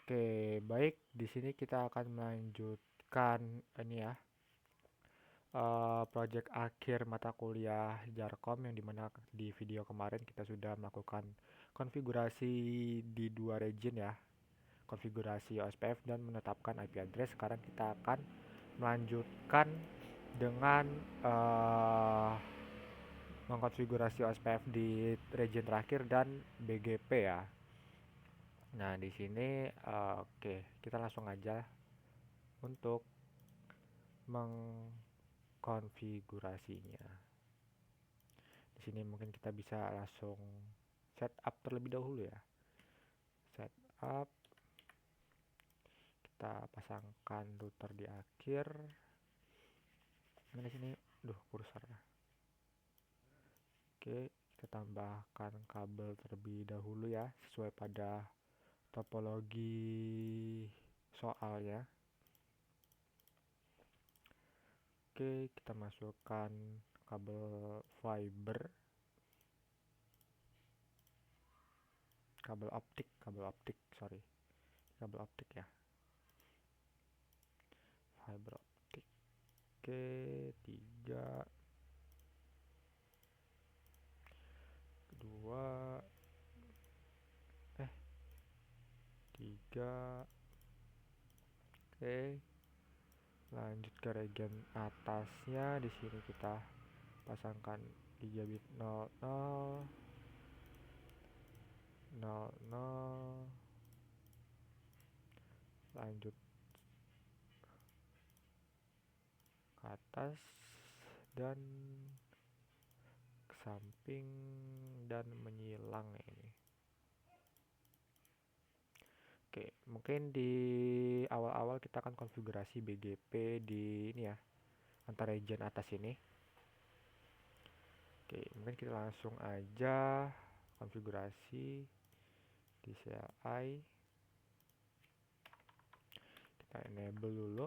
Oke, baik. Di sini kita akan melanjutkan ini ya, project akhir mata kuliah Jarkom yang dimana di video kemarin kita sudah melakukan konfigurasi di dua region ya, konfigurasi OSPF dan menetapkan IP address. Sekarang kita akan melanjutkan dengan mengkonfigurasi OSPF di region terakhir dan BGP ya. Nah, di sini oke, kita langsung aja untuk mengkonfigurasinya. Di sini mungkin kita bisa langsung setup terlebih dahulu ya. Setup, kita pasangkan router di akhir. Mana sini? Duh, kursor. Oke, kita tambahkan kabel terlebih dahulu ya, sesuai pada topologi soalnya. Oke, kita masukkan kabel fiber, kabel optik, sorry, kabel optik ya, fiber optik. Oke, 3, 2, 3. Oke, lanjut ke region atasnya. Di sini kita pasangkan gigabit 00, 00. Lanjut ke atas dan ke samping dan menyilang ini. Oke, mungkin di awal-awal kita akan konfigurasi BGP di ini ya, antara region atas ini. Oke, mungkin kita langsung aja konfigurasi di CLI. Kita enable dulu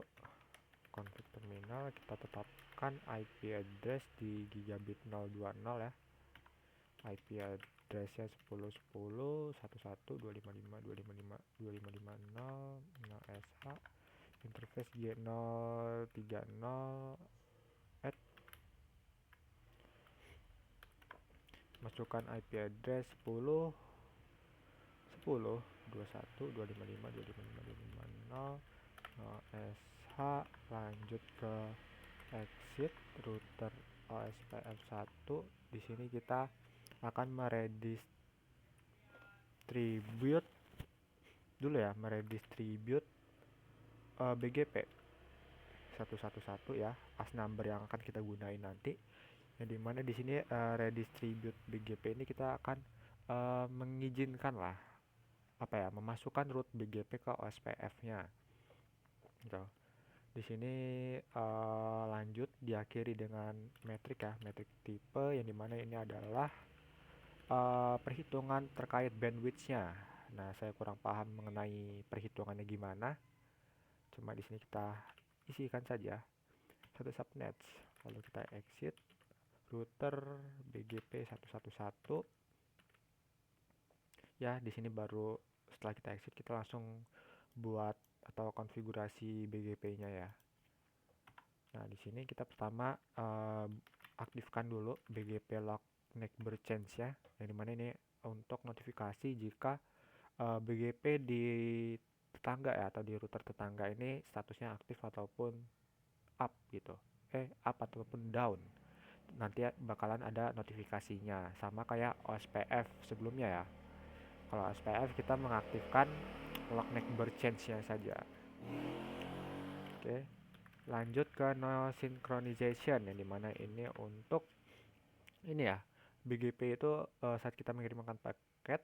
config terminal, kita tetapkan IP address di gigabit 020 ya. IP addressnya 10.10.111.255.255.255.0 interface G030 add, masukkan IP address 10 10 21.255.255.255.0 sh, lanjut ke exit router OSPF1. Di sini kita akan meredistribute dulu ya, meredistribute BGP 111 ya, as number yang akan kita gunain nanti. Yang dimana di sini redistribute BGP ini kita akan mengizinkan lah apa ya, memasukkan root BGP ke OSPF-nya. Gitu. Di sini lanjut diakhiri dengan metrik ya, metrik tipe yang dimana ini adalah perhitungan terkait bandwidth-nya. Nah, saya kurang paham mengenai perhitungannya gimana. Cuma di sini kita isikan saja satu subnet. Lalu kita exit router BGP 111. Ya, di sini baru setelah kita exit kita langsung buat atau konfigurasi BGP-nya ya. Nah, di sini kita pertama aktifkan dulu BGP lock neighbor change ya, yang dimana ini untuk notifikasi jika BGP di tetangga ya, atau di router tetangga ini statusnya aktif ataupun up gitu, up ataupun down. Nanti bakalan ada notifikasinya, sama kayak OSPF sebelumnya ya. Kalau OSPF kita mengaktifkan lock neighbor change-nya saja. Oke, lanjut ke no synchronization, yang dimana ini untuk ini ya, BGP itu saat kita mengirimkan paket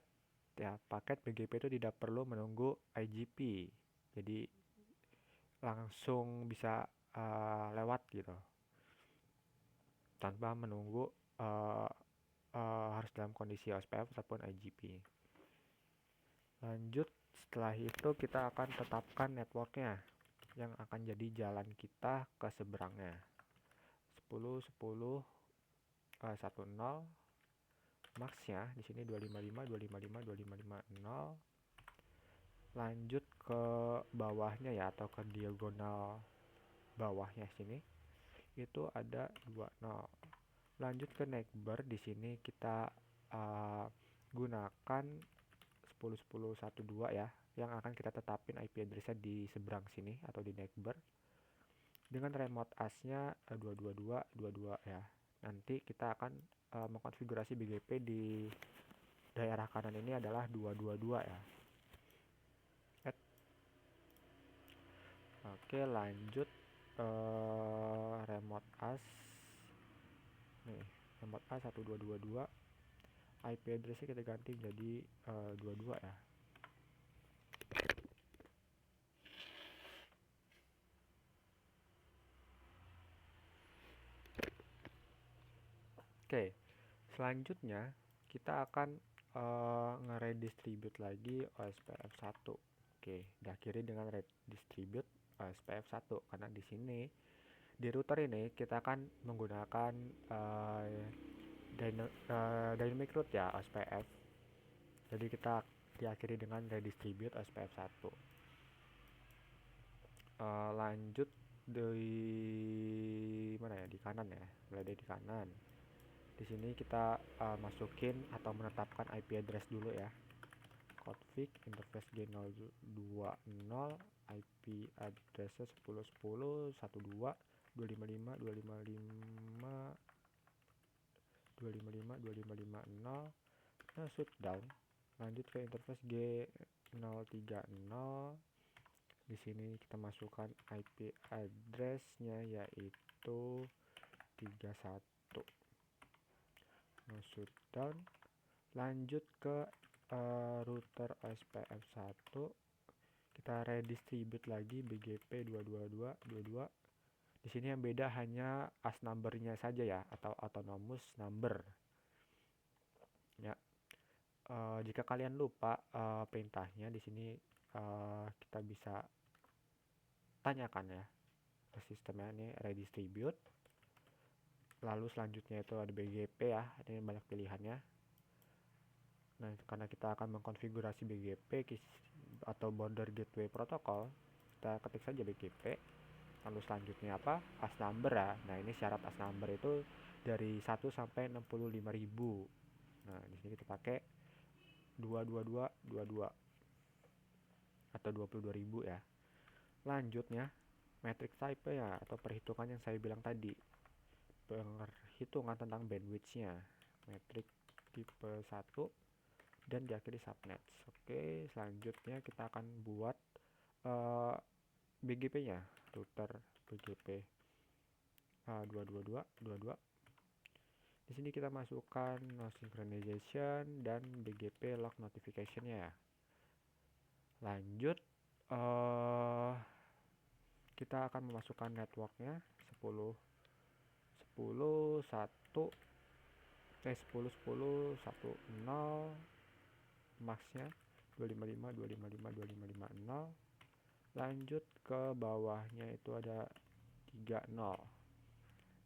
ya, paket BGP itu tidak perlu menunggu IGP, jadi langsung bisa lewat gitu tanpa menunggu harus dalam kondisi OSPF ataupun IGP. Lanjut, setelah itu kita akan tetapkan networknya yang akan jadi jalan kita ke seberangnya. 10 10 10 max ya, di sini 255 255 255 0. lanjut ke bawahnya ya, atau ke diagonal bawahnya sini itu ada 20. Lanjut ke neighbor, di sini kita gunakan 10.10.1.2 ya, yang akan kita tetapin IP address-nya di seberang sini atau di neighbor dengan remote as-nya 222.22 ya. Nanti kita akan mengkonfigurasi BGP di daerah kanan ini adalah 222 ya. Oke, lanjut remote as. Nih, remote as 1222. IP address-nya kita ganti jadi 22 ya. Oke, selanjutnya kita akan nge-redistribute lagi OSPF1. Oke, diakhiri dengan redistribute OSPF1 karena di sini di router ini kita akan menggunakan dynamic route ya, OSPF. Jadi kita diakhiri dengan redistribute OSPF1. Lanjut di mana ya? Di kanan ya. Mulai dari kanan. Di sini kita masukin atau menetapkan IP address dulu ya. Config interface G020, IP address 10.10, 12, 255, 255, 255, 2550. Nah, shutdown. Lanjut ke interface G030. Di sini kita masukkan IP address-nya yaitu 31. Nah, shutdown. Lanjut ke router OSPF1. Kita redistribute lagi BGP 222.22. Di sini yang beda hanya as number-nya saja ya, atau autonomous number. Ya. Jika kalian lupa perintahnya di sini kita bisa tanyakan ya ke sistemnya. Ini redistribute. Lalu selanjutnya itu ada BGP ya, ini banyak pilihannya. Nah, karena kita akan mengkonfigurasi BGP atau Border Gateway Protocol, kita ketik saja BGP. Lalu selanjutnya apa? As number ya. Nah, ini syarat as number itu dari 1 sampai 65.000. Nah, di sini kita pakai 22222 atau 22.000 ya. Lanjutnya metric type ya, atau perhitungan yang saya bilang tadi. Perhitungan tentang bandwidth-nya. Metric tipe 1 dan diakhiri subnet. Oke, selanjutnya kita akan buat BGP-nya, router BGP 222.22. Di sini kita masukkan no synchronization dan BGP log notification-nya ya. Lanjut kita akan memasukkan network-nya 10 10 1 10 10 10 max-nya 255 255 2550. Lanjut ke bawahnya itu ada 30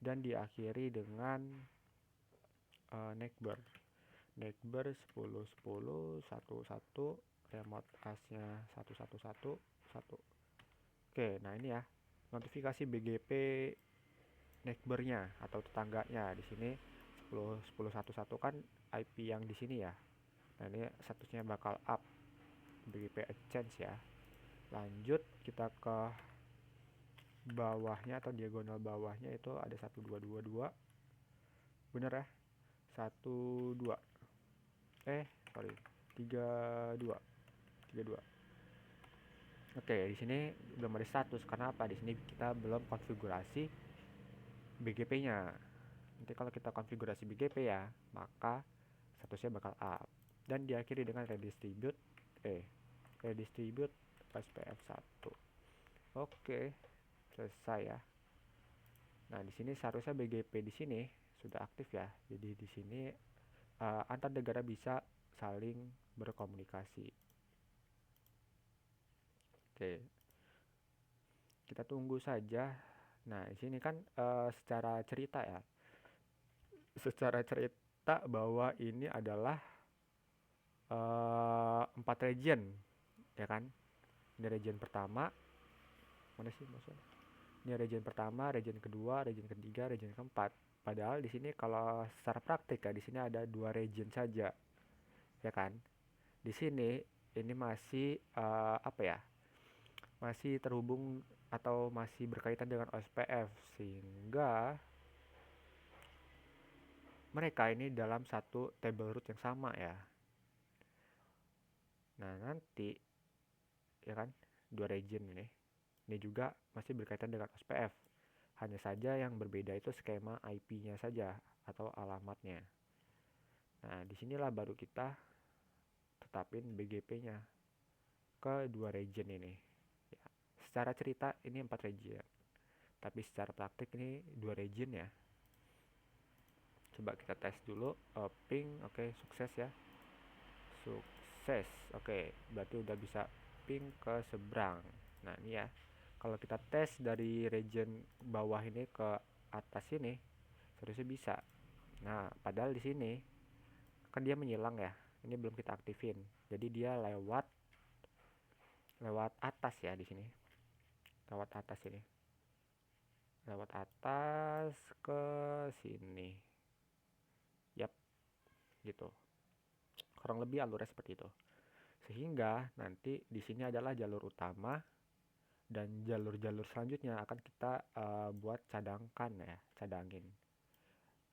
dan diakhiri dengan neighbor 10 10 11, remote as-nya 111 1. Oke, nah ini ya notifikasi BGP neighbor-nya atau tetangganya. Di sini 10 10 11 kan IP yang di sini ya. Nah, ini statusnya bakal up BGP exchange ya. Lanjut kita ke bawahnya atau diagonal bawahnya itu ada 1222. Bener ya? 12 sorry 32. Oke, di sini belum ada status. Karena apa? Di sini kita belum konfigurasi BGP-nya. Nanti kalau kita konfigurasi BGP ya, maka statusnya bakal up. Dan diakhiri dengan redistribute OSPF1. Oke, selesai ya. Nah, di sini seharusnya BGP di sini sudah aktif ya. Jadi di sini antar negara bisa saling berkomunikasi. Oke. Kita tunggu saja. Nah, di sini kan secara cerita ya. Secara cerita bahwa ini adalah 4 region ya kan? Ini region pertama, mana sih maksudnya? Ini region pertama, region kedua, region ketiga, region keempat. Padahal di sini kalau secara praktik ya, di sini ada 2 region saja, ya kan? Di sini ini masih apa ya? Masih terhubung atau masih berkaitan dengan OSPF, sehingga mereka ini dalam satu table root yang sama ya. Nah, nanti ya kan 2 region ini juga masih berkaitan dengan OSPF. Hanya saja yang berbeda itu skema IP-nya saja atau alamatnya. Nah, disinilah baru kita tetapin BGP-nya ke 2 region ini. Ya, secara cerita ini 4 region, tapi secara praktik ini 2 region ya. Coba kita tes dulu. Ping, oke, sukses ya. Sukses, oke, berarti udah bisa ping ke seberang. Nah ini ya, kalau kita tes dari region bawah ini ke atas ini, seharusnya bisa. Nah padahal di sini kan dia menyilang ya, ini belum kita aktifin, jadi dia lewat atas ya, di sini lewat atas ini, lewat atas ke sini, yap, gitu, kurang lebih alurnya seperti itu. Sehingga nanti di sini adalah jalur utama, dan jalur-jalur selanjutnya akan kita buat cadangkan ya, cadangin.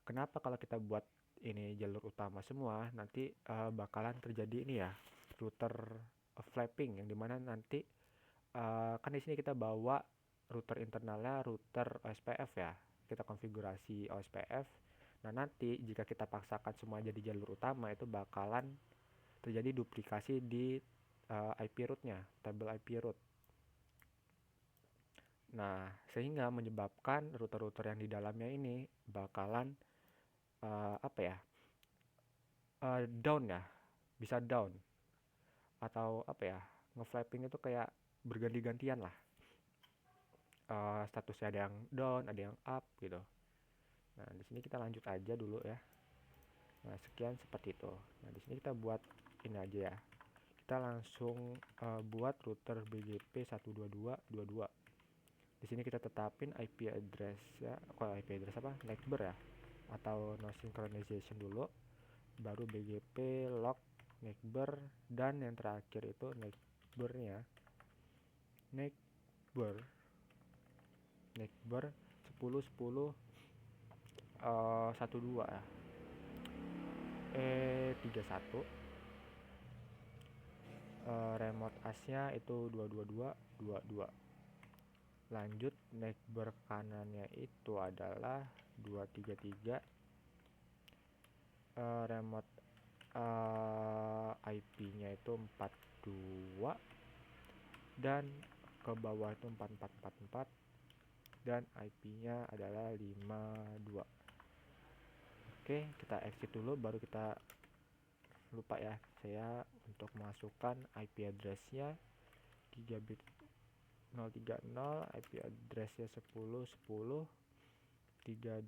Kenapa kalau kita buat ini jalur utama semua, nanti bakalan terjadi ini ya, router flapping, yang dimana nanti kan di sini kita bawa router internalnya router OSPF ya, kita konfigurasi OSPF. Nah nanti jika kita paksakan semua jadi jalur utama, itu bakalan terjadi duplikasi di IP rootnya, tabel IP root. Nah, sehingga menyebabkan router-router yang di dalamnya ini bakalan apa ya? Down ya, bisa down atau apa ya? Nge-flapping itu kayak berganti-gantian lah. Statusnya ada yang down, ada yang up gitu. Nah, di sini kita lanjut aja dulu ya. Nah, sekian seperti itu. Nah, di sini kita buat ini aja ya. Kita langsung buat router BGP 122.22. Di sini kita tetapin IP address ya, kok IP address apa? Neighbor ya, atau no synchronization dulu, baru BGP log neighbor, dan yang terakhir itu neighbornya, neighbor 10 10 12 ya, 31, remote asnya itu 222.22. Lanjut, neighbor kanannya itu adalah 233, remote IP-nya itu 42, dan ke bawah itu 4444, dan IP-nya adalah 52. Oke, kita exit dulu, baru kita lupa ya saya untuk masukkan IP address-nya gigabit 030, IP address-nya 10 10 32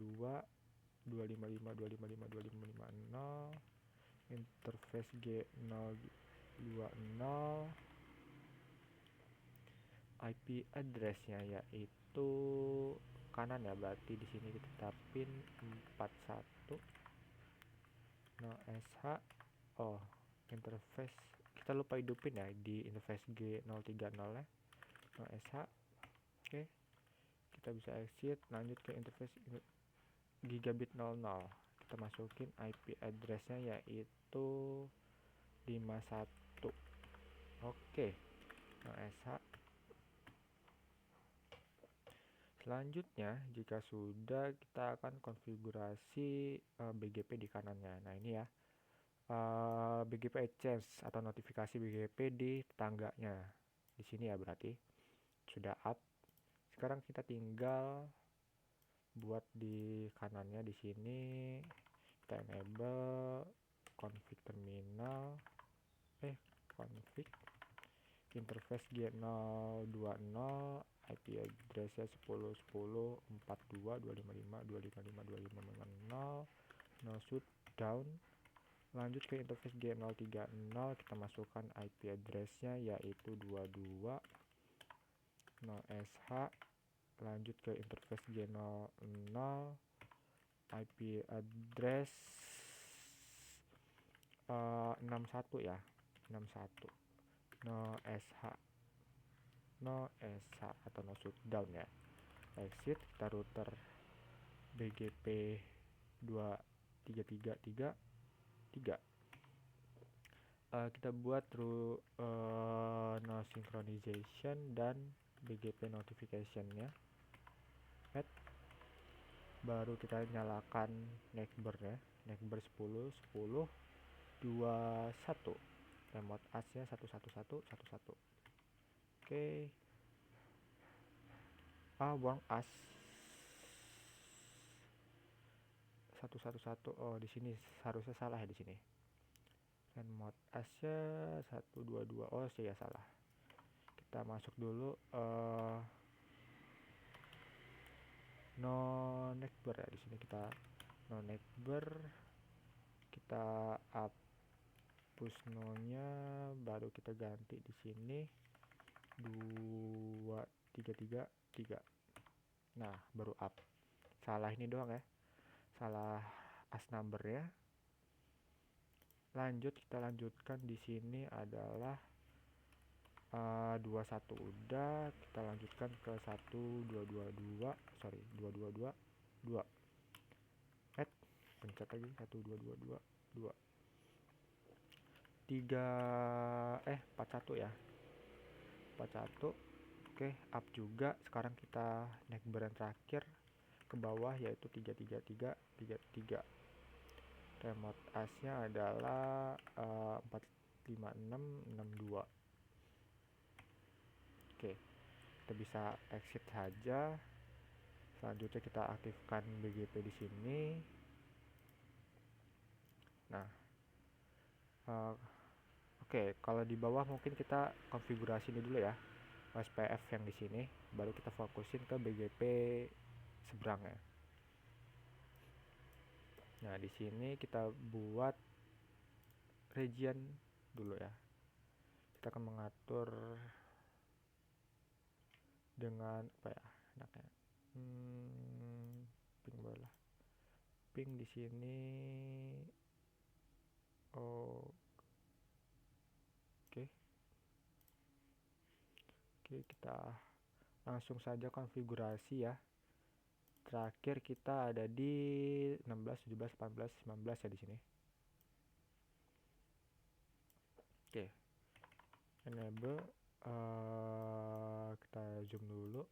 255 255 2550, interface G020, IP address-nya yaitu kanan ya, berarti di sini kita tetapin 41 no SH. Oh, interface kita lupa hidupin ya di interface G030 ya, no SH. Oke, kita bisa exit, lanjut ke interface gigabit 00. Kita masukin IP address-nya yaitu 51. Oke, no SH. Selanjutnya, jika sudah, kita akan konfigurasi BGP di kanannya. Nah ini ya, BGP exchange atau notifikasi BGP di tetangganya. Di sini ya, berarti sudah up. Sekarang kita tinggal buat di kanannya, di sini kita enable config terminal, config interface G020, IP address-nya 10 10 42 255 255 2550, no shutdown, Lanjut ke interface G030, kita masukkan IP address-nya yaitu 22.0.sh. Lanjut ke interface G00, IP address 61 ya, 61 no sh, no sh atau no shutdown ya. Exit, kita router BGP 2333. Kita buat no synchronization dan BGP notification nya. Baru kita nyalakan neckbar ya, neckbar 10 10 21, remote as nya 11111. Oke. Buang as 111. Oh, di sini harusnya salah ya di sini. Remote as nya 122. Oh, saya salah. Kita masuk dulu no neckbar ya. Di sini kita no neckbar, kita hapus no nya, baru kita ganti di sini 2333. Nah, baru up. Salah ini doang ya, salah as number ya. Lanjut, kita lanjutkan di sini adalah 21 udah, kita lanjutkan ke 1222, sorry 2222. Pencet lagi 12222 41 ya, 41. Oke, up juga. Sekarang kita neckbar yang terakhir ke bawah yaitu 33333. Remote as nya adalah 45662. Oke, kita bisa exit saja. Selanjutnya kita aktifkan BGP di sini. Nah, oke, kalau di bawah mungkin kita konfigurasi ini dulu ya, OSPF yang di sini, baru kita fokusin ke BGP seberang ya. Nah, di sini kita buat region dulu ya. Kita akan mengatur dengan apa ya enaknya, ping bola, ping di sini. Oke, kita langsung saja konfigurasi ya. Terakhir kita ada di 16, 17, 18, 19 ya di sini. Oke, enable, kita zoom dulu,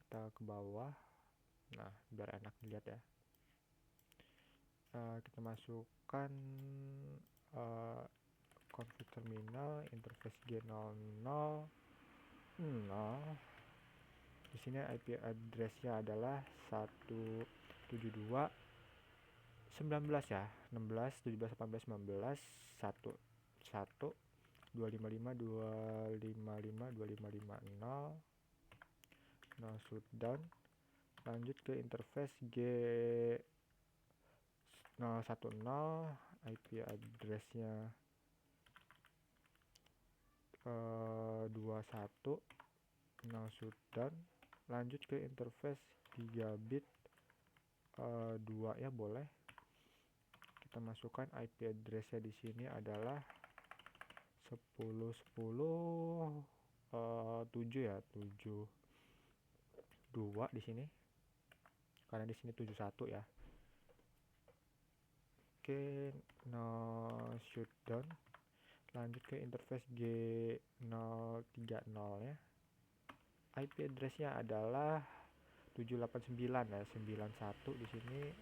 kita ke bawah. Nah, biar enak dilihat ya. Kita masukkan config terminal, interface G00. Di sini IP address-nya adalah 172.19 ya, 16, 17, 18, 19, 1, 1, 255.255.255.0, no shutdown. Lanjut ke interface G010, IP address-nya 21, no shutdown. Lanjut ke interface gigabit 2 ya, boleh. Kita masukkan IP address-nya di sini adalah 10.10.7 ya, 72 di sini. Karena di sini 71 ya. Oke, no shutdown. Lanjut ke interface G030 ya. IP address-nya adalah 789 ya, 91 di sini.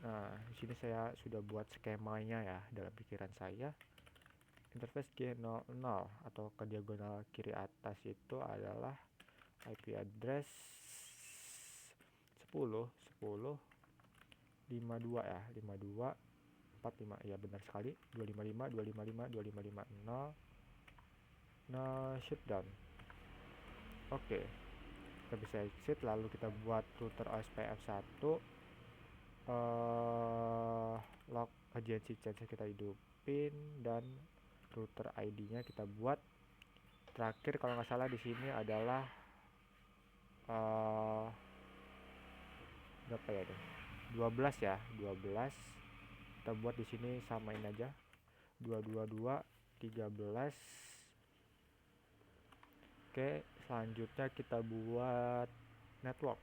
Nah, di sini saya sudah buat skemanya ya dalam pikiran saya. Interface G00 atau ke diagonal kiri atas itu adalah IP address 10.10.52 ya, 52 45 ya, benar sekali, 255.255.255.0, no shutdown. Oke, kita bisa exit, lalu kita buat router OSPF 1. log agency change kita hidupin, dan router ID-nya kita buat. Terakhir kalau nggak salah di sini adalah berapa ya deh? 12 ya, 12. Kita buat di sini samain aja. 222 13. Oke, selanjutnya kita buat network.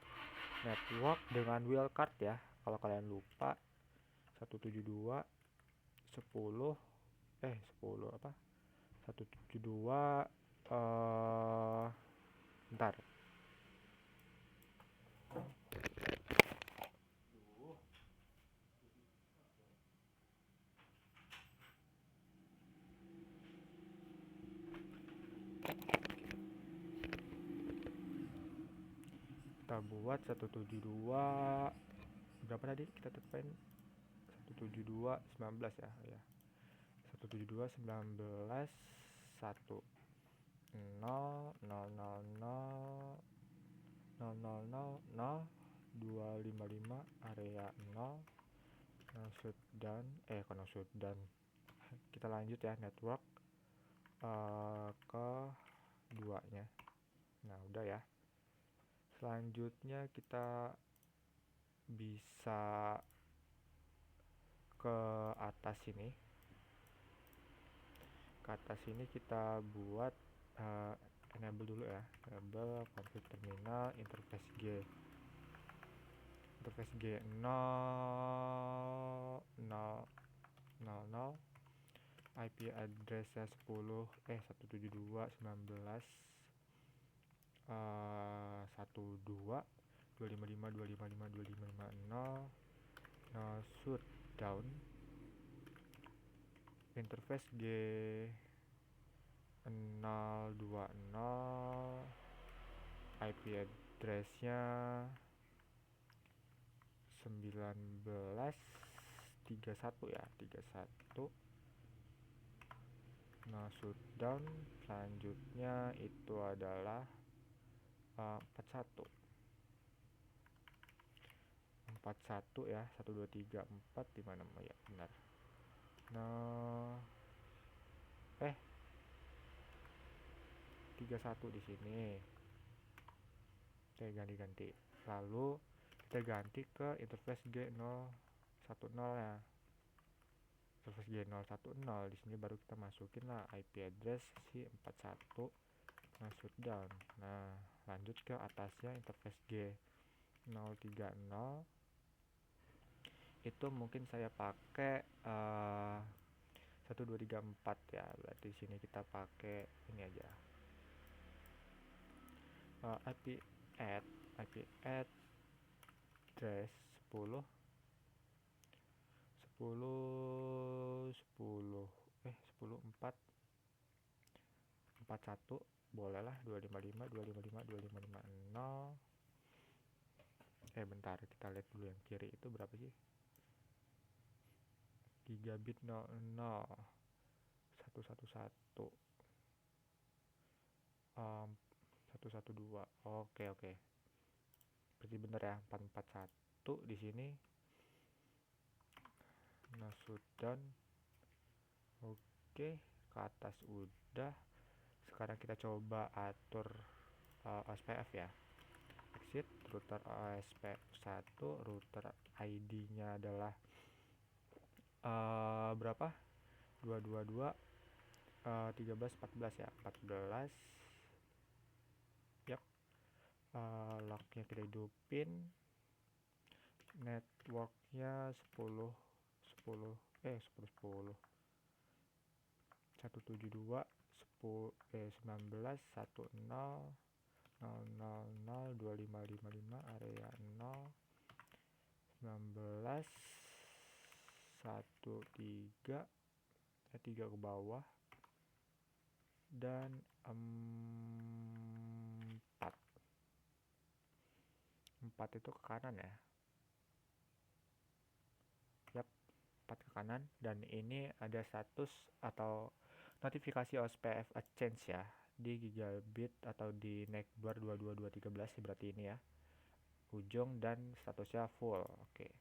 Network dengan wildcard ya. Kalau kalian lupa, 172 10 10 apa? 172 bentar. Kita buat 172 berapa tadi kita tetapin? 172 19 ya. Ya. 172 19 1 0 0 0 0 0 0 0 0 255 area 0 no shutdown no shutdown. Kita lanjut ya, network ke duanya. Nah udah ya. Selanjutnya kita bisa ke atas sini. Ke atas sini kita buat enable dulu ya. Enable config terminal interface G. Interface G 0 0 0 IP addressnya 10 172 19 12 255 255 255 no shutdown. Interface G 020 IP addressnya 19 31 ya, 31 no shutdown. Selanjutnya itu adalah 41 ya, 1 2 3 4 5 6 ya benar. No 31 di sini. Oke, ganti. Lalu kita ganti ke interface G010 ya. Interface G010 di sini baru kita masukin lah IP address si 41 no shutdown. Nah, lanjut ke atasnya interface G030. Itu mungkin saya pakai 1 2 3 4 ya. Berarti di sini kita pakai ini aja. IP address 10 4 41 boleh lah, 255 255 255 bentar, kita lihat dulu yang kiri itu berapa sih. Gigabit 00 111 112. Oke. Berarti bener ya, 441 di sini. No shutdown. Oke, ke atas udah. Sekarang kita coba atur OSPF ya. Exit router OSPF1, router ID-nya adalah berapa? 222 13 14 ya, 14. Yap. Lognya kita hidupin. Networknya 10 10 10 172 10 19 10 0 0 2555 area 0 19 13 3 ke bawah dan 4 itu ke kanan ya. Yap, 4 ke kanan. Dan ini ada status atau notifikasi OSPF change ya di gigabit atau di neckbar 22213 berarti ini ya, ujung dan statusnya full. Oke.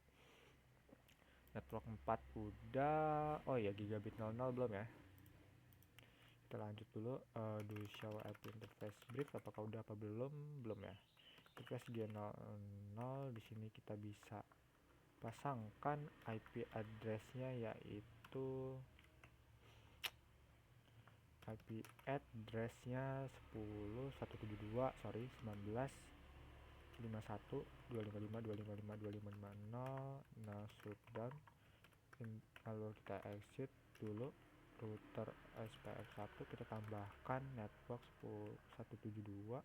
Network 4 udah. Oh ya, gigabit 00 belum ya. Kita lanjut dulu. Do show IP interface brief, apakah udah apa belum ya. Interface G00 di sini kita bisa pasangkan IP address-nya, yaitu IP address-nya 10.172 sorry 19.51.255.255.255.0. Nah, shutdown. Lalu kita exit dulu router SPF1, kita tambahkan network 172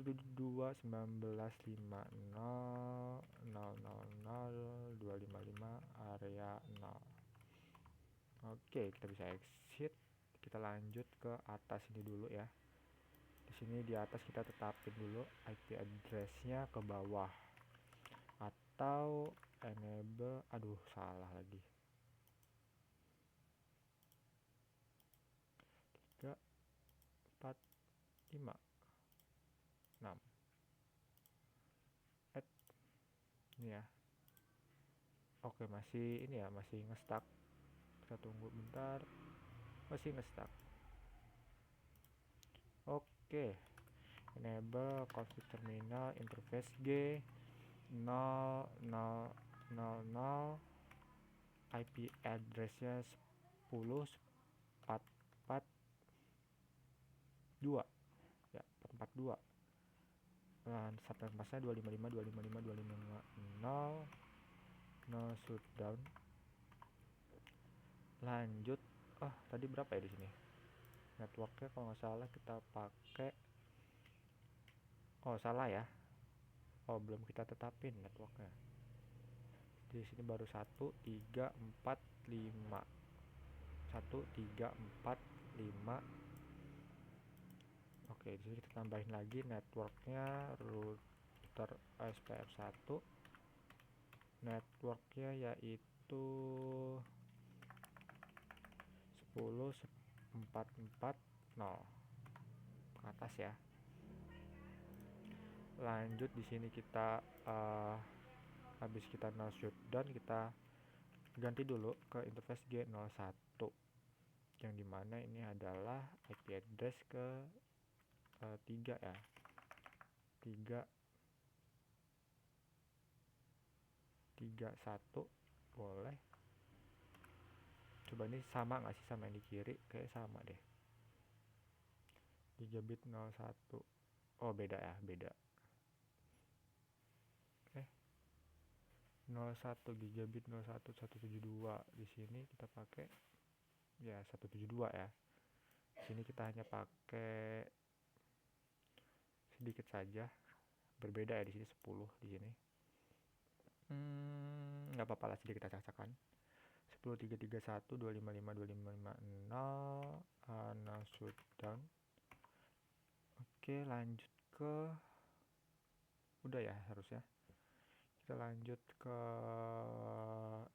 19.50.000.255 area 0. Oke, kita bisa exit. Kita lanjut ke atas ini dulu ya. Di sini di atas kita tetapin dulu IP address-nya ke bawah, atau enable, aduh salah lagi, 3 4 5 6 add ini ya. Oke, masih ini ya, masih nge-stuck. Kita tunggu bentar, masih nge-stuck. Oke, enable config terminal interface G 0000, IP address-nya 10.442 ya, 442. Dan subnet masknya 255.255.255.0. No shutdown. Lanjut. Tadi berapa ya di sini? Networknya kalau nggak salah kita pakai, salah ya. Belum kita tetapin networknya. Di sini baru 1345. 1345. Oke, di sini kita tambahin lagi networknya, router SPF1. Networknya yaitu 10.440 ke atas ya. Lanjut di sini kita habis kita no shutdown, kita ganti dulu ke interface G01, yang dimana ini adalah IP address ke 3 ya, 331. Boleh coba ini sama nggak sih sama yang di kiri? Kayak sama deh, gigabit 01. Beda ya, beda. 01 gigabit 01 172. Di sini kita pakai ya 172 ya. Di sini kita hanya pakai sedikit saja, berbeda ya, di sini 10, di sini nggak apa-apa lah, sedikit kita acak-acakan. 10.331.255.255.0. No shutdown. Oke, lanjut ke, udah ya harusnya. Kita lanjut ke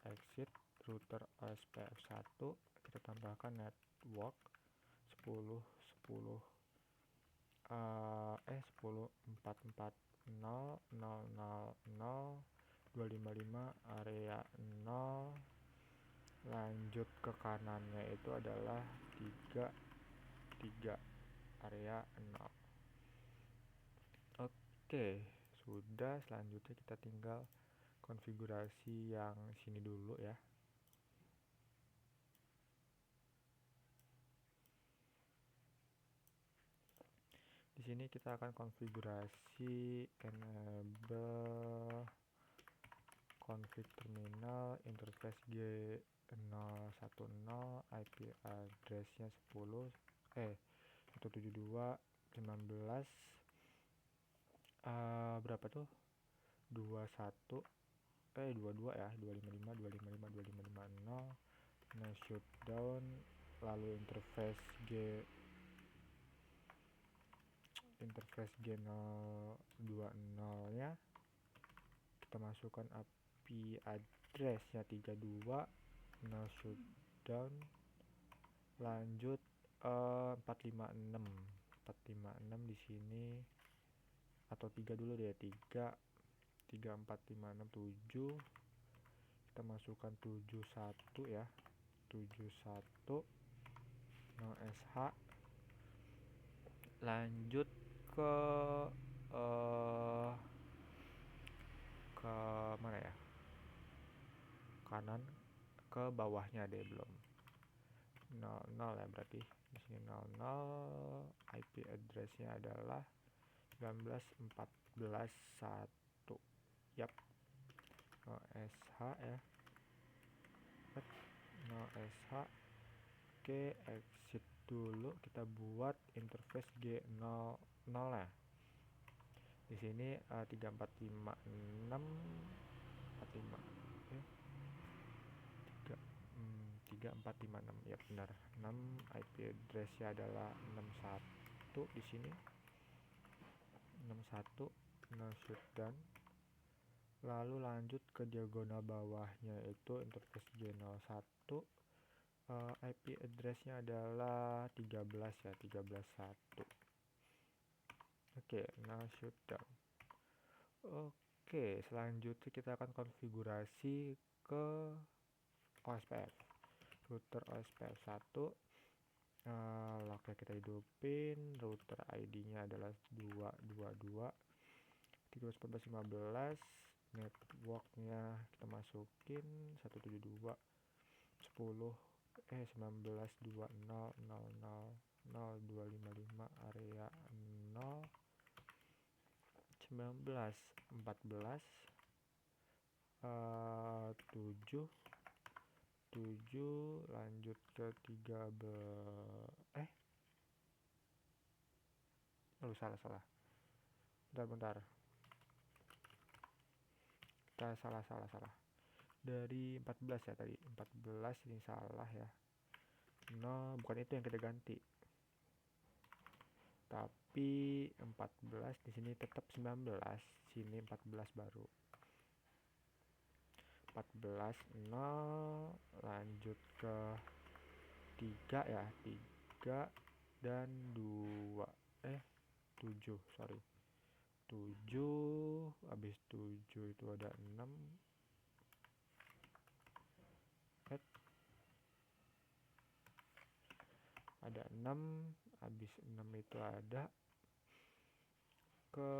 exit router SPF1, kita tambahkan network 10.10 10.440.000.255 area 0. Lanjut ke kanannya itu adalah 3 area 0. Oke, sudah. Selanjutnya kita tinggal konfigurasi yang sini dulu ya. Di sini kita akan konfigurasi enable config terminal interface G010, IP address-nya 172.19 berapa tuh, 22 ya, 255.255.255.0. Nah, shutdown. Lalu interface G020 nya kita masukkan IP address-nya 32. No shutdown. Lanjut 456 di sini, atau 3 dulu deh, 3 4 5 6 7. kita masukkan 71 ya, 71 no sh. Lanjut ke ke mana ya, kanan ke bawahnya deh, belum 00 ya, berarti di sini 00. IP address-nya adalah 19.14.1. Yap, no sh ya, no sh. Oke, exit dulu, kita buat interface G00 ya. Di sini 3456 45 3456 ya, benar 6. IP address-nya adalah 61 di sini, 61 no shutdown. Lalu lanjut ke diagonal bawahnya itu interface G01. IP address-nya adalah 13 ya, 13.1. Oke, no shutdown. Oke, selanjutnya kita akan konfigurasi ke OSPF, router OSPF 1. Locknya kita hidupin, router ID-nya adalah 222 13.14.15. Networknya kita masukin 172 10 19.20.00.0255 area 0 19.14 7 lanjut ke 13 salah bentar kita salah dari 14 ya, tadi 14 ini salah ya. No, bukan itu yang kita ganti, tapi 14 di sini tetap 19, sini 14 baru 14 0. Lanjut ke 3 ya, 3 dan 2 7 sorry 7. Habis 7 itu ada 6, ada 6. Habis 6 itu ada ke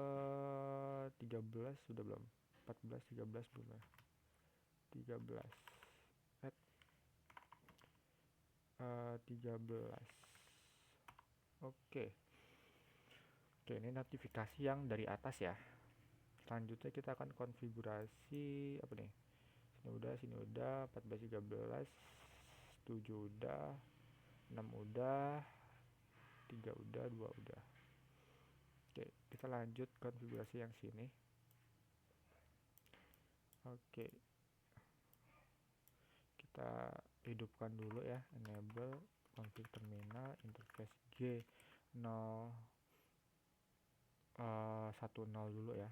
13 sudah belum, 14 13 belum ya, 13 13. Oke, ini notifikasi yang dari atas ya. Selanjutnya kita akan konfigurasi apa nih, sini udah 14 13 7 udah, 6 udah, 3 udah, 2 udah. Oke, kita lanjut konfigurasi yang sini. Oke, kita hidupkan dulu ya, enable config terminal interface G0 10 dulu ya.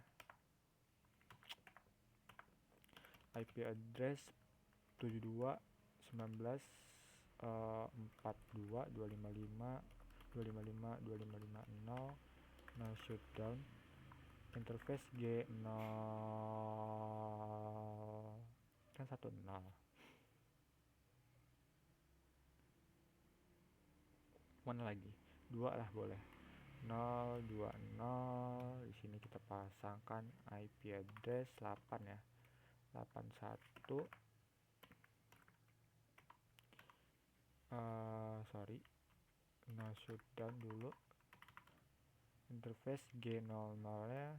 IP address 72 19 42 255 255 2550 no shutdown. Interface G0 kan 10 mana lagi, 2 lah boleh, 020. Di sini kita pasangkan IP address 8 ya, 81 sorry no shutdown dulu. Interface G00 nya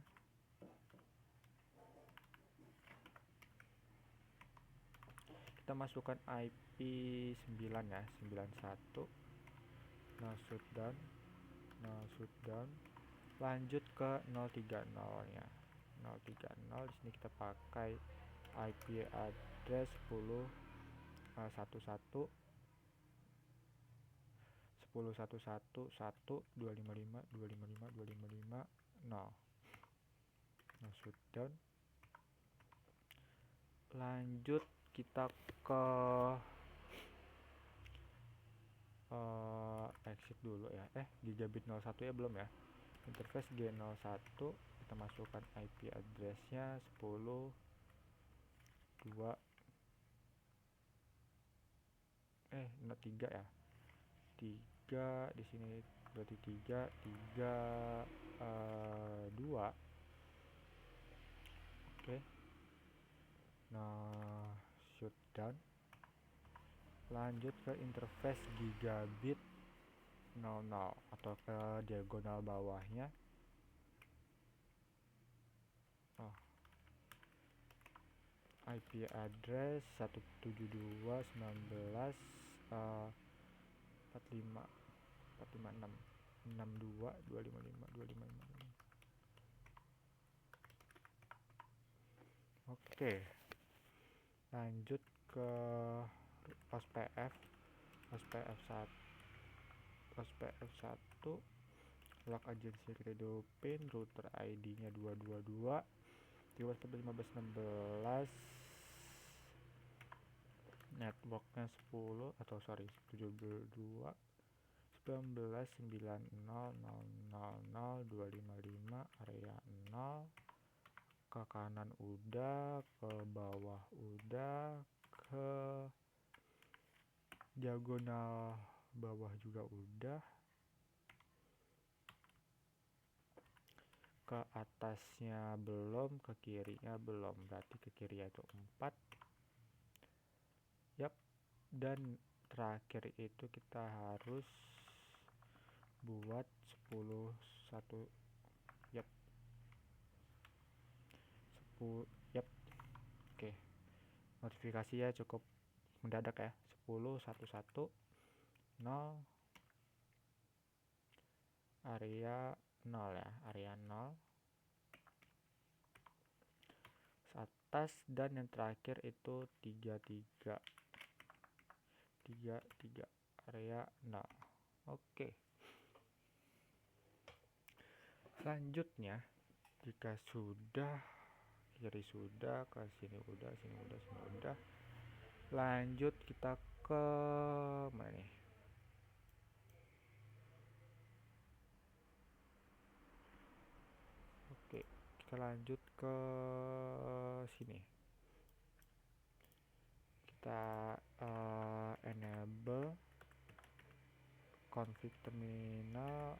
kita masukkan IP 9 ya, 91 no shutdown. Lanjut ke 030 nya, 030 di sini kita pakai IP address 10 11 10 11 1 255 255 255 0 no shutdown. Lanjut kita ke exit dulu ya, gigabit 01 ya, belum ya. Interface G01 kita masukkan IP addressnya 10 2 3 ya, 3 di sini berarti 3 3 2. Oke. Nah, shutdown. Lanjut ke interface gigabit 00 atau ke diagonal bawahnya. IP address 172.19.45.456.62.255.255. Oke, lanjut ke OSPF. OSPF1 log agency credo pin, router ID-nya 222 1516, networknya 10 atau 72 19.90.000.255 area 0. Ke kanan udah, ke bawah udah, ke diagonal bawah juga udah, ke atasnya belum, ke kirinya belum, berarti ke kiri itu 4. Yap, dan terakhir itu kita harus buat 10 1. Yap, 10. Yap. Oke, notifikasi ya cukup mendadak ya. 10 1 1 0 area 0 ya, area 0 atas, dan yang terakhir itu 33 area 0. Oke. Selanjutnya, jika sudah, kiri sudah, ke sini udah, sini udah, sini udah, lanjut kita ke mana nih? Oke, kita lanjut ke sini. Kita enable config terminal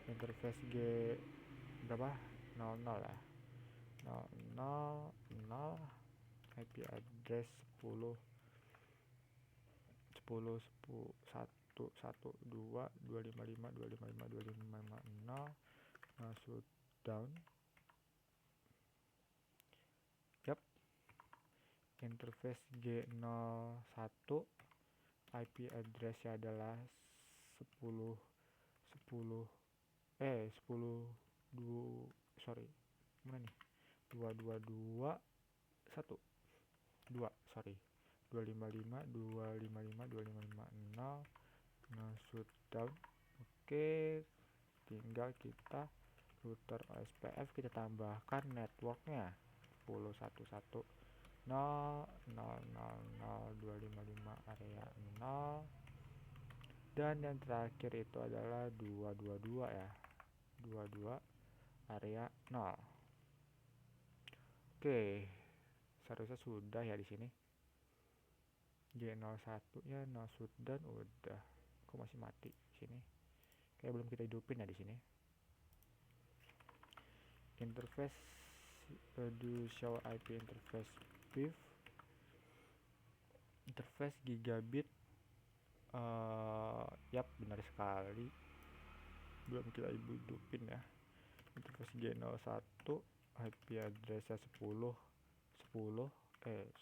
interface G berapa? 00 ya. 000 IP address 10 10 1 1 2 255 255 255 masuk down. Yap, interface G01 IP addressnya adalah 10 10 10 2 sorry mana nih 222 1 2 sorry 255 255 255 masuk down. Oke, tinggal kita router OSPF kita tambahkan networknya 10 1 1 0 0 0 0 255 area 0, dan yang terakhir itu adalah 222 ya, 22 area 0. Oke, seharusnya sudah ya di sini. G01 nya no shutdown udah. Kok masih mati di sini? Kayak belum kita hidupin ya di sini. Interface do show IP interface BIF. Interface gigabit. Yap, benar sekali. Belum kita hidupin ya. Interface G01 IP addressnya 10 10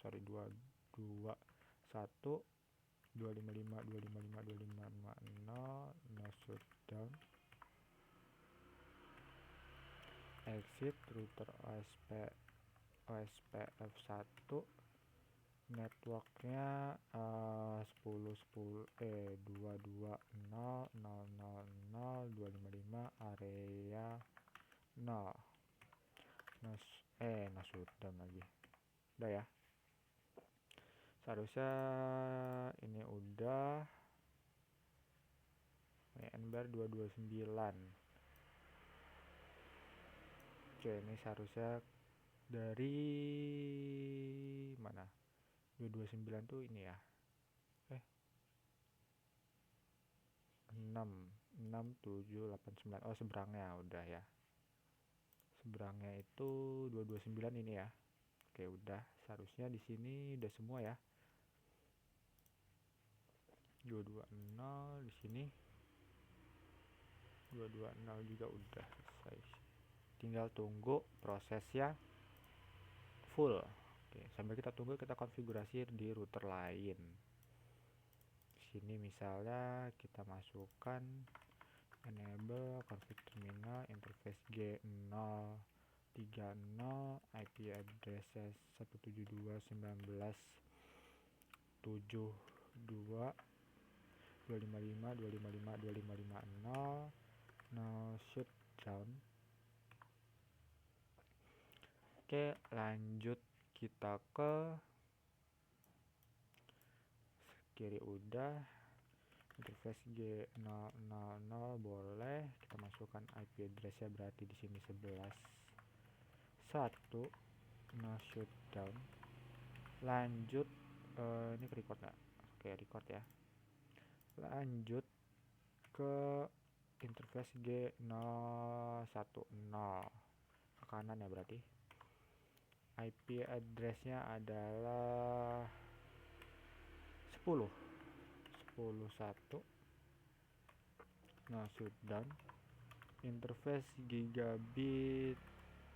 sorry 221 255 255 255 no shutdown. Exit router OSPF1 networknya 10 10 220 0 0 0 255 area 0. No shutdown lagi. Udah ya. Seharusnya ini udah. Enbar 229. Oke, ini seharusnya dari mana? 229 tuh ini ya. 6, 7, 8, 9. Oh, seberangnya udah ya. Seberangnya itu 229 ini ya. Oke, udah. Seharusnya di sini udah semua ya. 220 di sini. 220 juga udah selesai. Tinggal tunggu prosesnya full. Oke, sambil kita tunggu kita konfigurasi di router lain. Di sini misalnya kita masukkan enable config terminal interface G030 IP address 172.19.72.255.255.255.0 no shutdown. Oke, lanjut kita ke kiri udah. Interface G000 boleh kita masukkan IP address-nya, berarti di sini 11.1 no shutdown. Lanjut ini ke record nggak? Oke, record ya. Lanjut ke interface G010 ke kanan ya, berarti IP address-nya adalah 10.1 no shutdown. Interface gigabit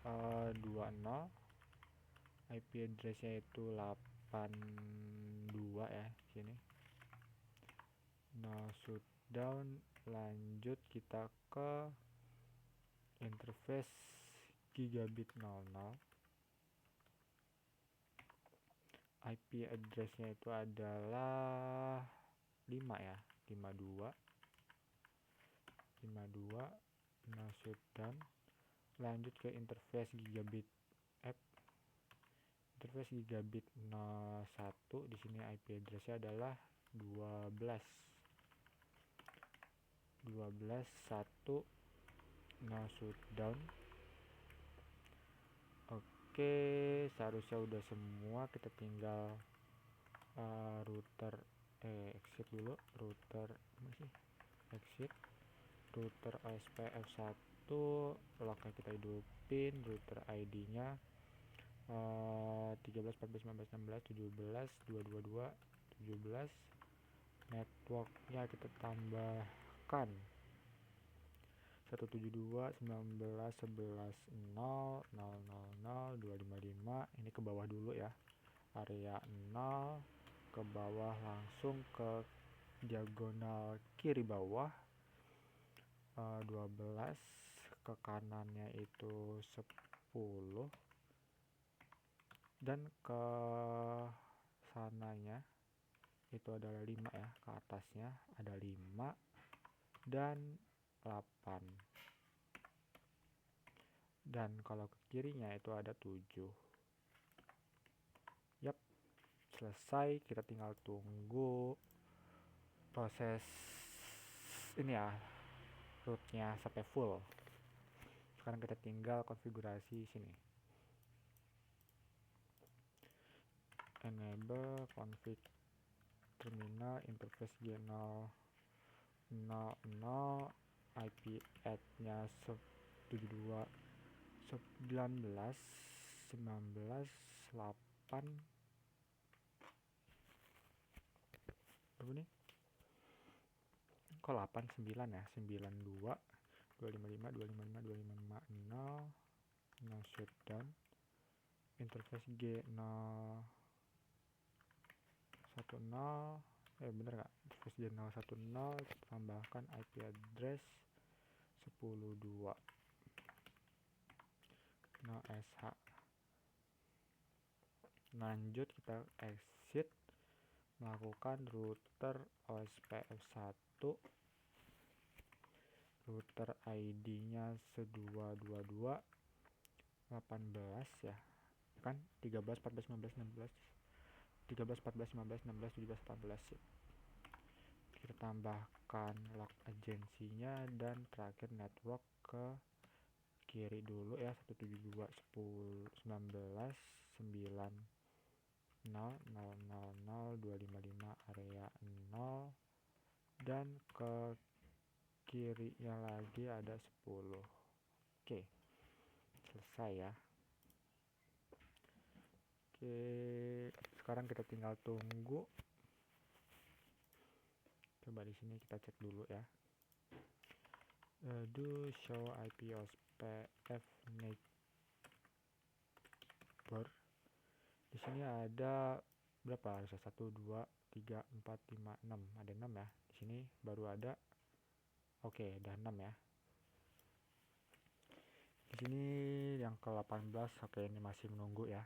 20, IP address-nya itu 82 ya sini. No shutdown. Lanjut kita ke interface gigabit 00. IP address-nya itu adalah 5 ya, 52 no shutdown. Lanjut ke interface gigabit interface gigabit 01. Di sini IP address-nya adalah 12.1 no shutdown. Oke, seharusnya udah semua. Kita tinggal router exit dulu. Router masih exit. Router OSPF1 loknya kita hidupin. Router ID-nya 13, 14, 15, 16, 17, 222, 17. Networknya kita tambahkan 172.19.11.0.0.0.255. Ini ke bawah dulu ya, area 0 ke bawah, langsung ke diagonal kiri bawah 12, ke kanannya itu 10, dan ke sananya itu adalah 5 ya, ke atasnya ada 5 dan 8, dan kalau ke kirinya itu ada 7. Yap, selesai. Kita tinggal tunggu proses ini ya, rootnya sampai full. Sekarang kita tinggal konfigurasi sini, enable config terminal interface G000 IP add-nya 72 19 19 8 berapa nih? Kok 8 9 ya? 92 255 255 255 no shutdown. Interface G010 bener gak? Interface G010 kita tambahkan IP address 10.2 no SH. Lanjut kita exit, melakukan router OSPF1. Router ID-nya 1222 18 ya, kan 13 14 15 16 13 14 15 16 17 18 ya. Kita tambahkan log agensinya dan terakhir network ke kiri dulu ya, 172 10 19 9 0 0 0 0 255 area 0, dan ke kirinya lagi ada 10. Oke, selesai ya. Oke, sekarang kita tinggal tunggu. Coba di sini kita cek dulu ya. Do show IP OSPF neighbor. Di sini ada berapa? Ada 1, 2, 3, 4, 5, 6. Ada 6 ya. Di sini baru ada. Oke, udah 6 ya. Di sini yang ke-18. Oke, ini masih menunggu ya.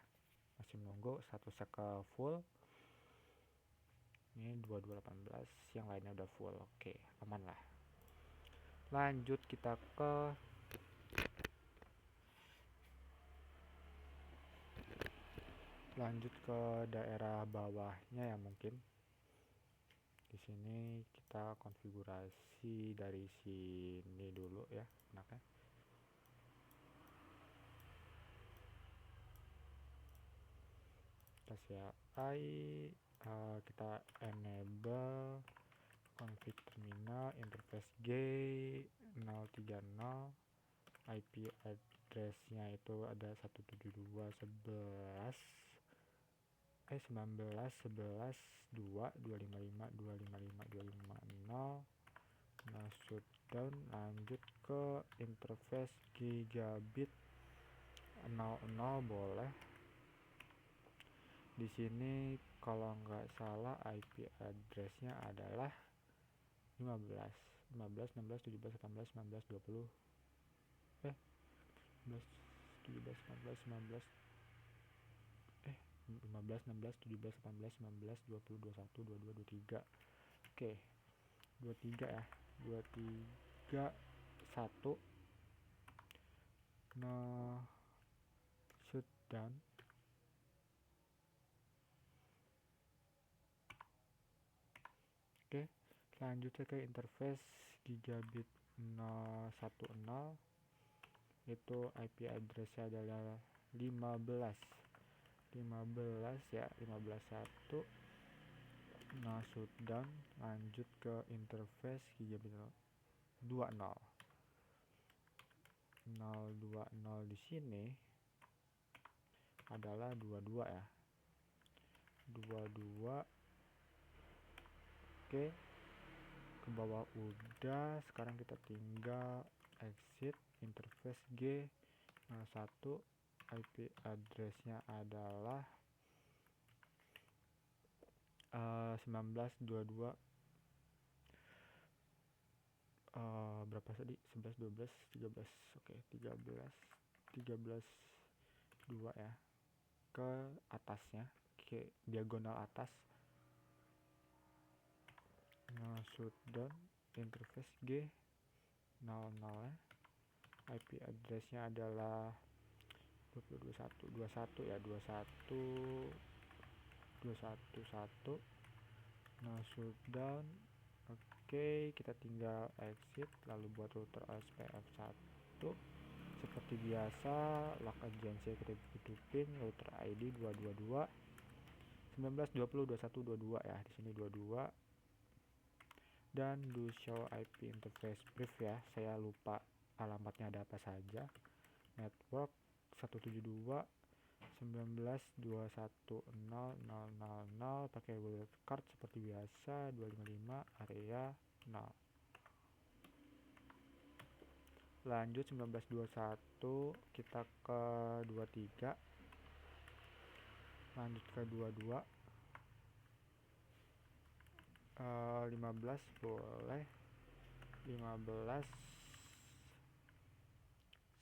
Masih menunggu statusnya ke full. Ini 2218, yang lainnya udah full. Oke, aman lah. Lanjut kita ke daerah bawahnya ya mungkin. Di sini kita konfigurasi dari sini dulu ya, enaknya. Kita CLI, kita enable config terminal interface G 030, IP address-nya itu ada 19.11.2.255.255.250. Nah, shutdown, lanjut ke interface gigabit 00 boleh. Di sini kalau nggak salah IP address-nya adalah 15, 16, 17, 18, 19, 20. 15, 17, 18, 19. 15, 16, 17, 18, 19, 20, 21, 22, 23. Oke, 23 ya. 23 1. Nah, shutdown. Oke, selanjutnya ke interface gigabit 010. Itu IP address-nya adalah 15 ya, 15.1. Nah, shutdown, lanjut ke interface gigabit 20. 020 di sini adalah 22 ya. 22. Oke, ke bawah udah. Sekarang kita tinggal exit interface G01. IP address-nya adalah 19.22. Berapa tadi? 11, 12, 13. Oke, 13 2 ya. Ke atasnya, ke diagonal atas. Nah, shutdown interface G00 ya. IP address-nya adalah 21 ya, 21.1. Nah, shutdown. Oke, kita tinggal exit lalu buat router OSPF 1. Seperti biasa, lock agency kita hidupin, router ID 222 19 20 21 22 ya. Di sini 22. Dan do show IP interface brief ya. Saya lupa alamatnya ada apa saja. Network 172.19.21.0.0.0 pakai wildcard seperti biasa 255 area 0. Lanjut 19.21 kita ke 23. Lanjut ke 22. 15 boleh. 15,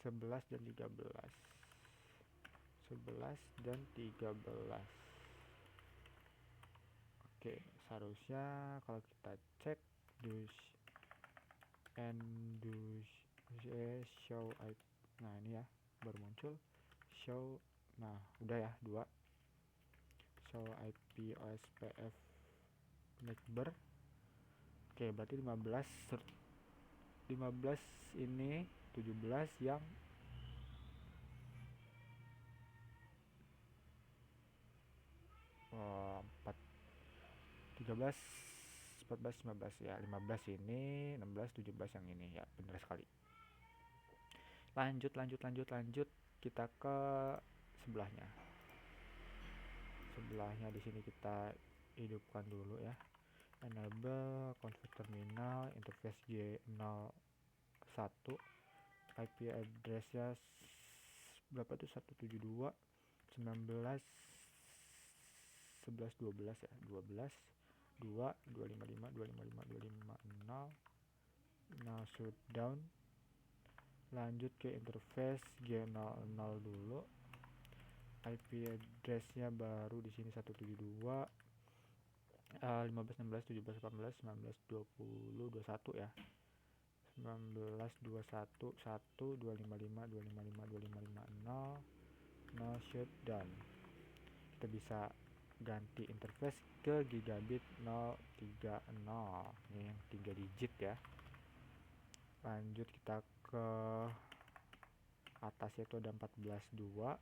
11 dan 13. 11 dan 13. Oke, seharusnya kalau kita cek show IP. Nah, ini ya baru muncul show. Nah, udah ya 2. Show IP OSPF neighbor. Oke, berarti 15 ini 17 yang 13 14 15 ya, 15 ini, 16 17 yang ini ya, benar sekali. Lanjut, kita ke sebelahnya. Di sini kita hidupkan dulu ya. Enable config terminal interface G01, IP address-nya berapa tuh, 172 19 11 12 ya, 12 2 255 255 250. Now shutdown. Lanjut ke interface G00 dulu. IP address-nya baru di sini 172 15 16 17 18 19 20 21 ya. 19 21 1 255 255 2550. Now shutdown. Kita bisa ganti interface ke gigabit 030. Ini yang 3 digit ya. Lanjut kita ke atasnya itu ada 14.2.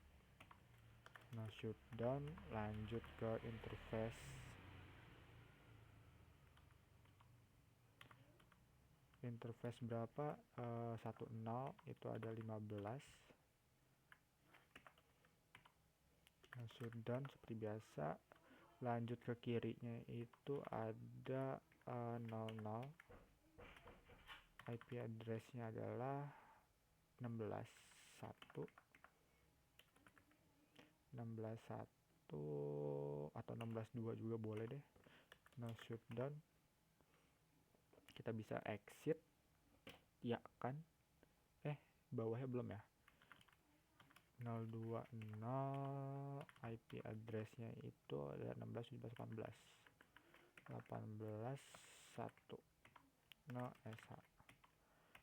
Nah shutdown. Lanjut ke interface berapa, 10 itu ada 15. Nah shutdown seperti biasa. Lanjut ke kirinya itu ada 00. IP address-nya adalah 16.1 atau 16.2 juga boleh deh. Nah shutdown. Kita bisa exit ya kan, bawahnya belum ya. 020 IP address-nya itu ada 16 17 18 1 no SH.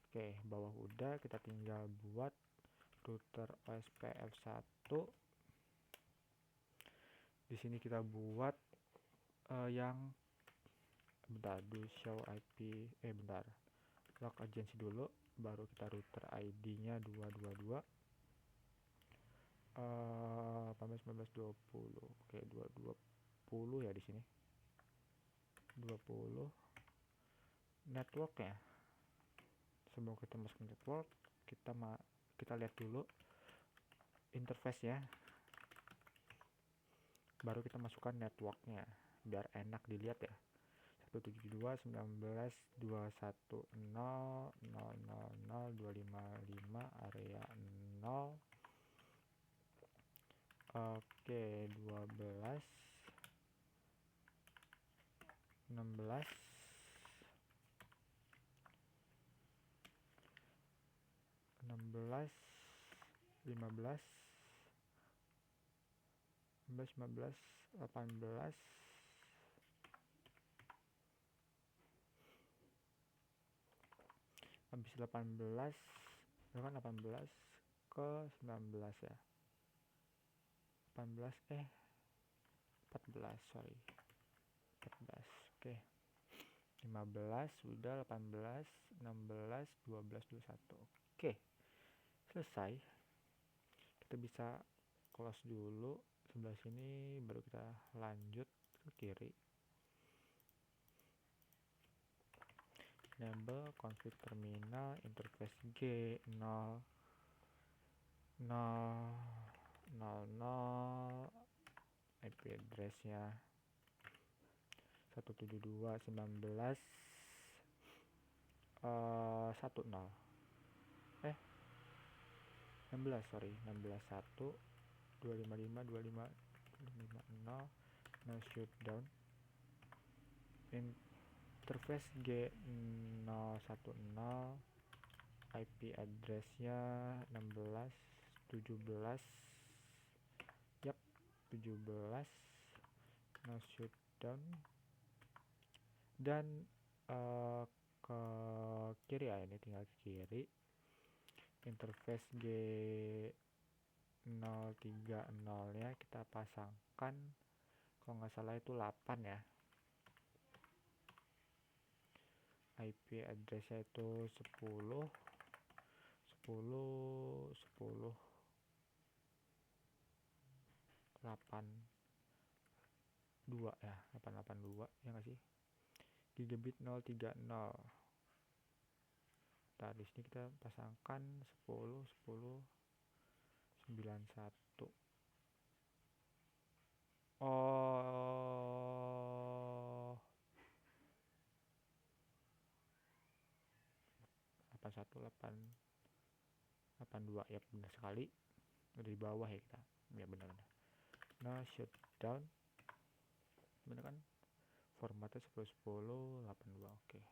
Oke, bawah udah, kita tinggal buat router OSPF1. Di sini kita buat yang bentar, do show IP log agency dulu, baru kita router ID-nya 222 18 19 20. Oke, 220 ya di sini. 20 network ya. Sebelum kita masuk network, kita lihat dulu interface ya. Baru kita masukkan networknya biar enak dilihat ya. 172 19 210 000 255 area 0. Oke, 12 16 16 15 15 18 habis 18 kan 18 ke 19 ya. 14 sorry 14. Oke, 15 sudah, 18 16 12 21. Oke, selesai. Kita bisa close dulu sebelah sini, baru kita lanjut ke kiri. Enable config terminal interface G0 IP address-nya 172 19 10 16 sorry 16 1 255 25 250. Now shutdown. Interface G010 IP address-nya 16 17 yap 17. Now shutdown. Dan ke kiri ya, ini tinggal ke kiri. Interface G030 nya kita pasangkan, kalau nggak salah itu 8 ya. IP address-nya itu 10 10 10 82 ya, 882 ya nggak sih. gigabit 030. Nah, di sini kita pasangkan 10 10 91. Oh, 8182. Ya benar sekali. Udah di bawah ya kita. Ya benar. Nah, shutdown. Benar kan? Formatnya 10 10 82. Oke.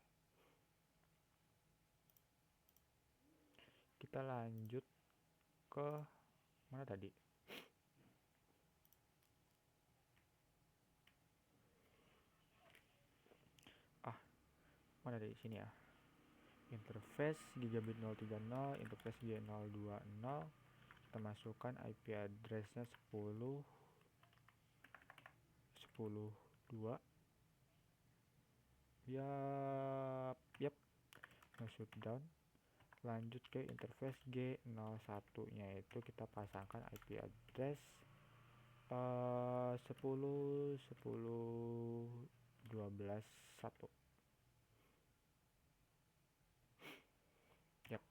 Kita lanjut ke mana tadi? Mana dari sini ya? Interface gigabit 030, interface G020. Kita masukkan IP addressnya 10 10 2. Yap. Nah, shutdown. Lanjut ke interface G01 nya itu kita pasangkan IP address 10 10 12 1. Yap.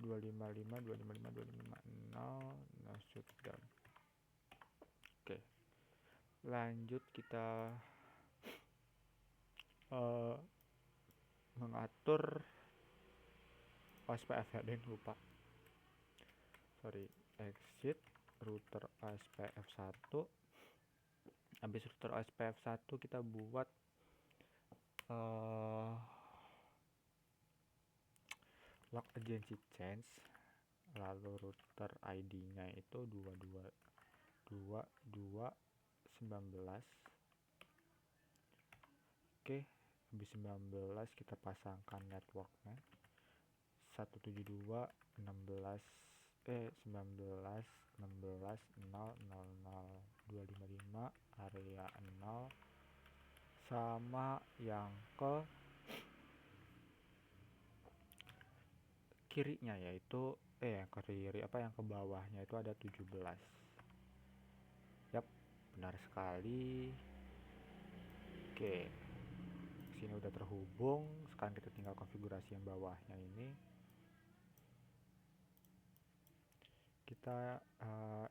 255 255 250. Nah, shutdown. Oke. Lanjut kita mengatur OSPF ya, lupa. Sorry, exit router OSPF 1. Habis router OSPF 1 kita buat log agency change, lalu router ID-nya itu 222.2.19. Oke, habis 19 kita pasangkan networknya 172.19.16.0.0.255 area 0 sama yang ke kirinya, yaitu yang ke kiri yang ke bawahnya itu ada 17. Yap, benar sekali. Oke, sini udah terhubung. Sekarang kita tinggal konfigurasi yang bawahnya ini. Kita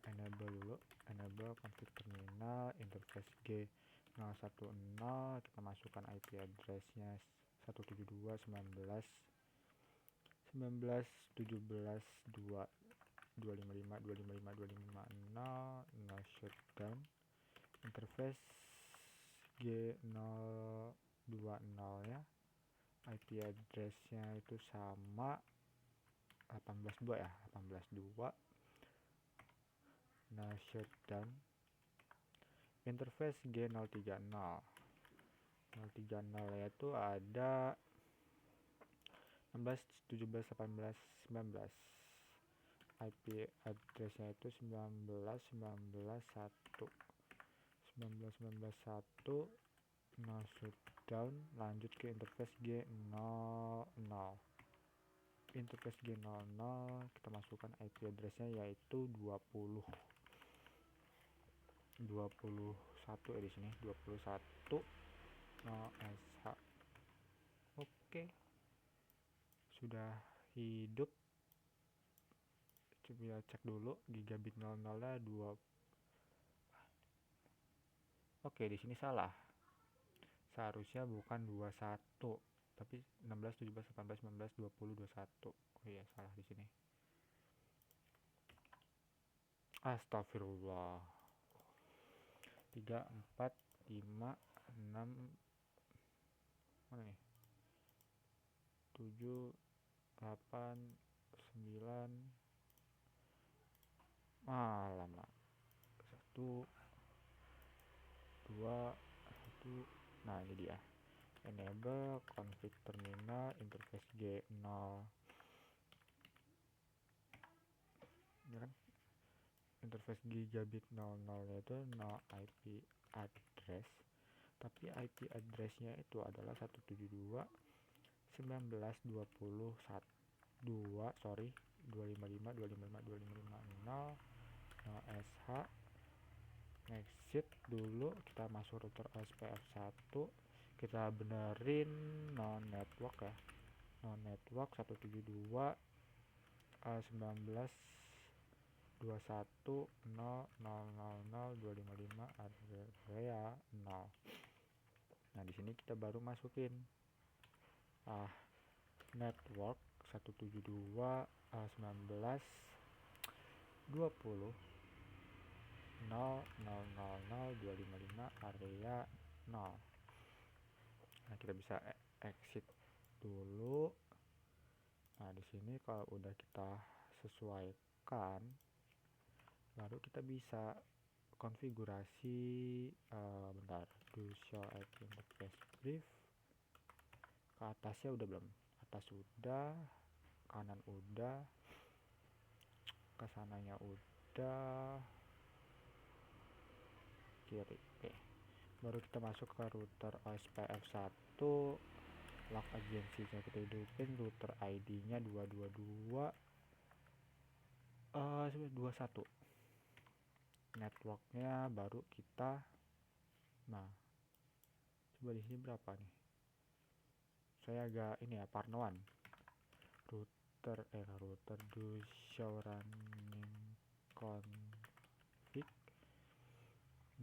enable dulu, enable config terminal interface G010. Kita masukkan IP addressnya 172.19.17.255.255.256. Nah, shutdown. Interface G020 ya, IP addressnya itu sama 18.2 ya, 18.2. Nah, shutdown. Interface G030 yaitu ada 16 17 18 19. IP addressnya itu 19 19 1 19 19 1. Nah, shutdown. Lanjut ke interface G00. Interface G00 kita masukkan IP addressnya yaitu 21 di sini 21 0SH. Oke, sudah hidup. Coba cek dulu gigabit 00 nya 2. Oke, di sini salah. Seharusnya bukan 21, tapi 16 17 18 19 20 21. Oh iya, salah di sini. Astagfirullah. 3 4 5 6 mana nih? 7 8 9. Lama. 1 2 1. Nah, ini dia. Enable config terminal interface G0. Ini kan interface gigabit 00 itu no IP address, tapi IP addressnya itu adalah 172.19.255.255.255.0 SH. Exit dulu, kita masuk router OSPF 1, kita benerin non network ya, non network 172 19 21 0 0 0 0 255 area 0. Nah, di sini kita baru masukin network 172 19 20 0 0 0 0 255 area 0. Nah, kita bisa exit dulu. Nah, di sini kalau udah kita sesuaikan, baru kita bisa konfigurasi bentar, do show IP interface brief. Ke atasnya udah belum? Atas udah, kanan udah, ke sananya udah, kiri. Oke. Baru kita masuk ke router OSPF1, log agensinya kita hidupin, router ID-nya 222 21. Networknya baru kita, nah coba di sini berapa nih? Saya agak ini ya, parnoan. Router do show running config.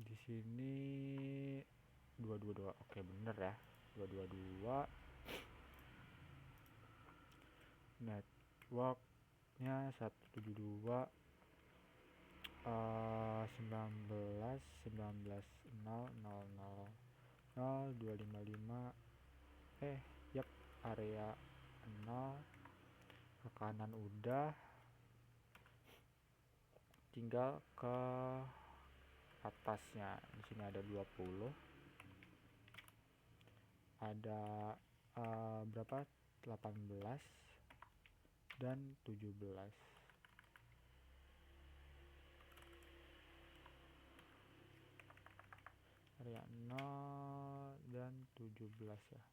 Di sini 222. Oke, bener ya. 222. Networknya 172 19 19 0 0 0 0 255 yap, area 0. Ke kanan udah, tinggal ke atasnya. Di sini ada 20, ada berapa, 18 dan 17. Area 0 dan 17 ya.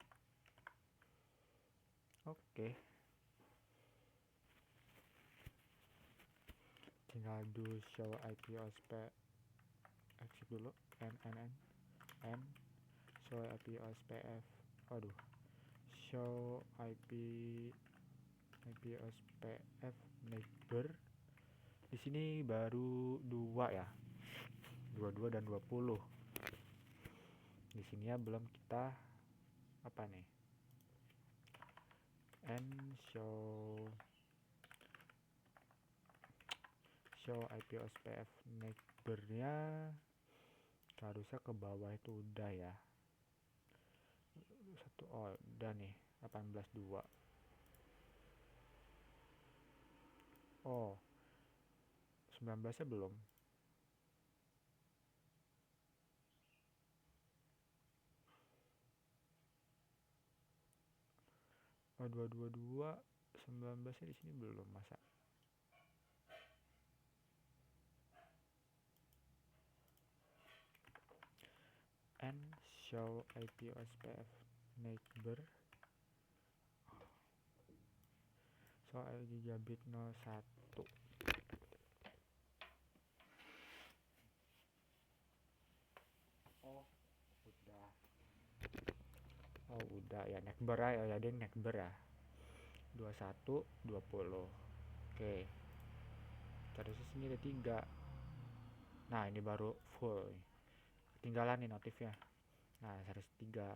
Oke, tinggal do show IP OSP, exit dulu, n show IP OSPF. Waduh, show IP OSPF neighbor. Di sini baru 2 ya, 22 dan 20. Di sini ya belum kita apa nih, show IP OSPF neighbornya harusnya ke bawah itu udah ya. Udah nih 18.2. Oh, 19 nya belum. Oh, 222 19 nya di sini belum, masa. Show IP OSPF neighbor soal gigabit 01. Udah ya, nekber ya, dia nekber ya. 21 20. Oke. Terus sini ada 3. Nah, ini baru full nih. Ketinggalan nih notifnya. Nah, 103.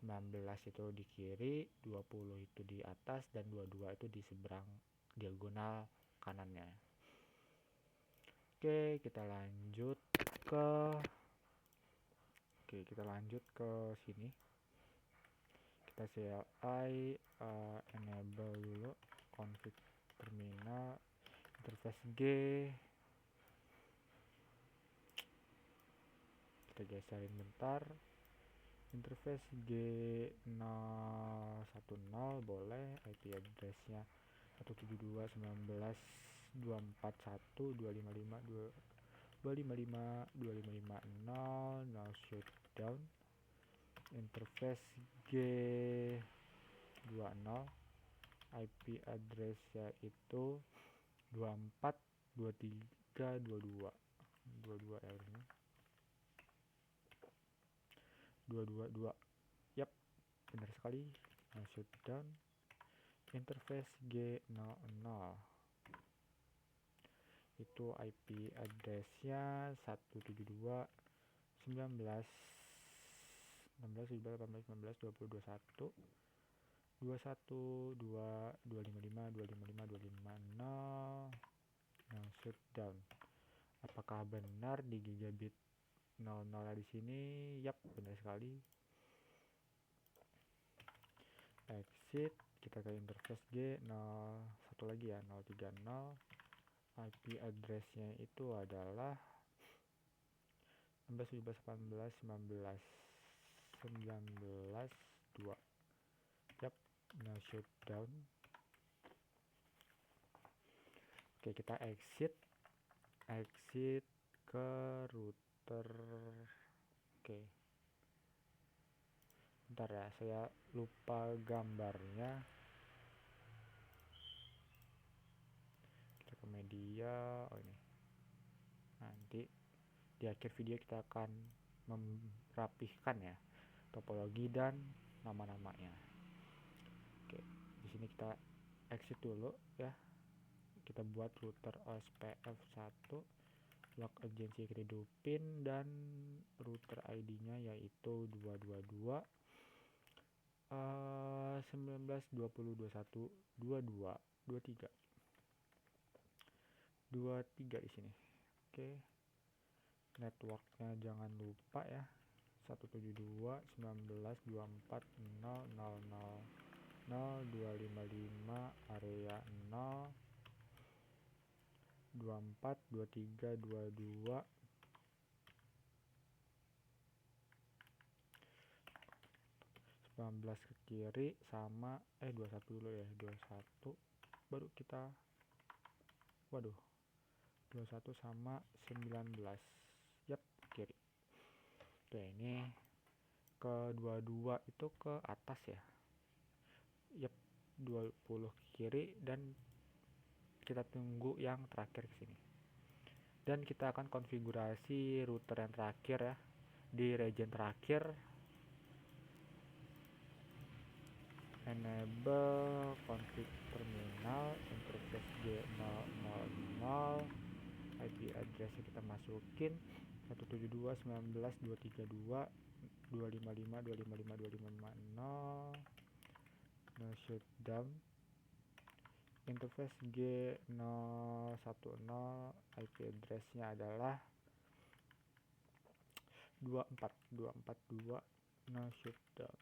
19 itu di kiri, 20 itu di atas, dan 22 itu di seberang diagonal kanannya. Oke, kita lanjut ke sini. Kita CLI enable dulu, config terminal, interface G. Kita geserin bentar. Interface G010 boleh, IP addressnya 172.19.255.255.255.0 now shutdown. Interface G20, IP addressnya itu 24.23.22 ya, ini 222. benar sekali, no shutdown. Interface G00 itu IP address-nya 172.19.18.2021 no shutdown. Apakah benar di gigabit 00 di sini? Yap, benar sekali. Exit, kita ke interface G01 lagi ya, 030. IP address-nya itu adalah 16.17.18.19.19.2. Yap, no shutdown. Oke, kita exit ke router. Oke, bentar ya, saya lupa gambarnya. Kita ke media. Oh, ini nanti di akhir video kita akan merapihkan ya topologi dan nama-namanya. Oke, di sini kita exit dulu ya. Kita buat router OSPF1, log agency kita hidupin, dan router ID-nya yaitu 222 19.20.21.22 23 di sini. Oke. Networknya jangan lupa ya, 172.19.20.000.255 area 0 24 23 22 19 ke kiri sama 21 dulu ya, 21 baru kita 21 sama 19. Yap, kiri. Oke, ini ke 22 itu ke atas ya. Yap, 20 ke kiri, dan kita tunggu yang terakhir ke sini. Dan kita akan konfigurasi router yang terakhir ya. Di region terakhir, enable config terminal, interface G000, IP address kita masukin 172.19.232.255.255.250, no shutdown. Interface G010, IP address-nya adalah 24.242, no shutdown.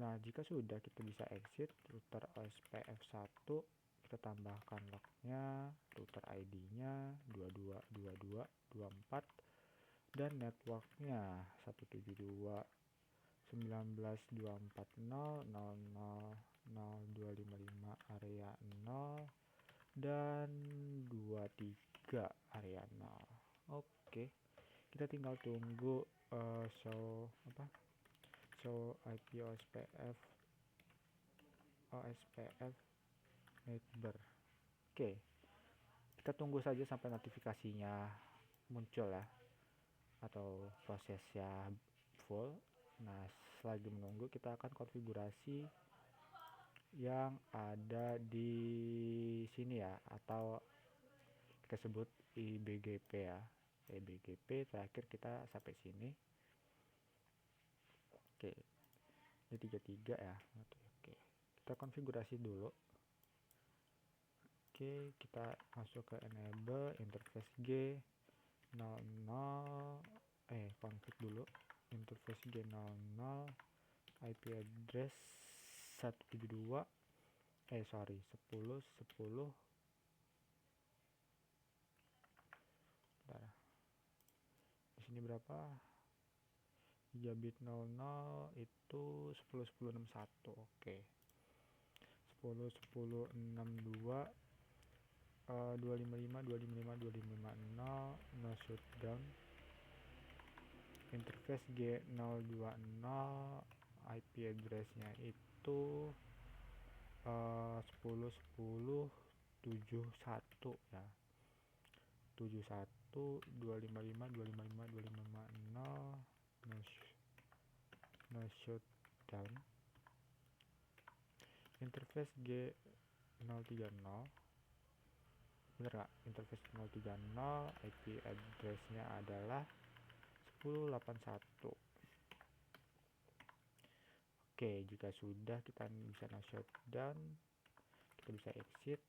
Nah, jika sudah, kita bisa exit router OSPF1, kita tambahkan lognya, router ID-nya 222224, dan networknya 172.19.240.000.255 area 0 dan 23 area 0. Oke, kita tinggal tunggu show IP OSPF neighbor. Oke, kita tunggu saja sampai notifikasinya muncul ya, atau prosesnya full. Nah, selagi menunggu, kita akan konfigurasi yang ada di sini ya, atau kita sebut IBGP ya. IBGP terakhir kita sampai sini. Oke, ini 33 ya. Oke, kita konfigurasi dulu. Oke, kita masuk ke enable interface G00, config dulu interface G00, IP address 172 10 bentar. Di sini berapa? Gigabit 00 itu 10.10.61. Oke. 10.10.62 255.255.255.0, no shutdown. Interface G020, IP address-nya itu 10.10.71 ya. 71 255 255 255 0, no shutdown. down, interface G030, bener gak? Interface 030, IP address-nya adalah 10.81. Oke, jika sudah kita bisa shutdown, kita bisa exit,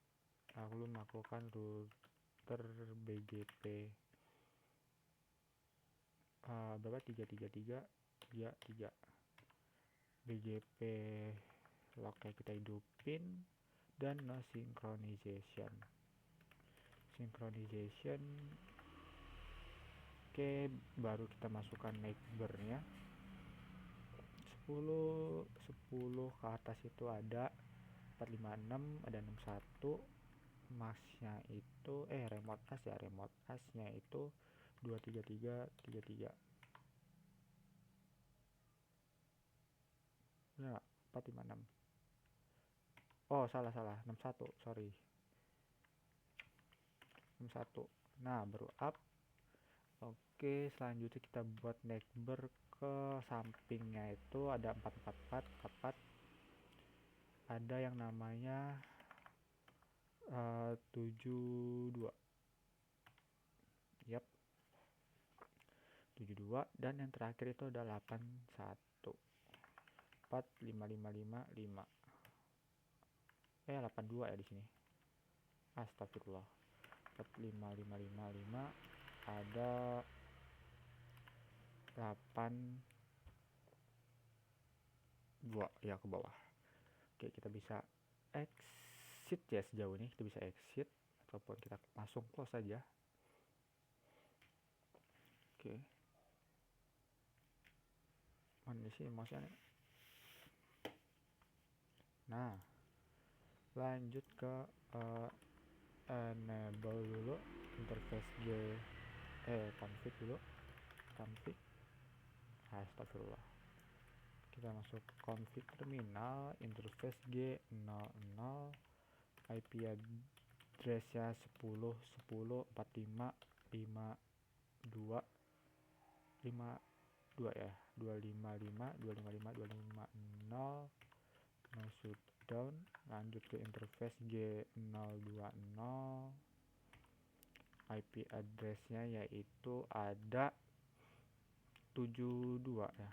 lalu melakukan router BGP berapa? 333 BGP lognya kita hidupin, dan no synchronization. Oke, baru kita masukkan neighbornya 10 ke atas itu ada 456, ada 61, masknya itu remote asnya itu 23333. Benar gak? 456. Oh, salah 61, sorry, 61. Nah, baru up. Oke, selanjutnya kita buat neighbor ke sampingnya itu ada 444, ada yang namanya 72. Yap, 72, dan yang terakhir itu ada 81. 45555. 82 ya di sini. Astagfirullah. 45555 ada 82 ya ke bawah. Oke, kita bisa exit ya sejauh ini. Kita bisa exit ataupun kita langsung close saja. Oke. Mana sih mouse-nya nih? Nah, lanjut ke enable dulu interface config dulu. Config. Astagfirullah. Kita masuk config terminal, interface G00, IP address-nya 10.10.45.52 ya, 255.255.250, no shutdown. Lanjut ke interface G020, IP address-nya yaitu ada 72 ya,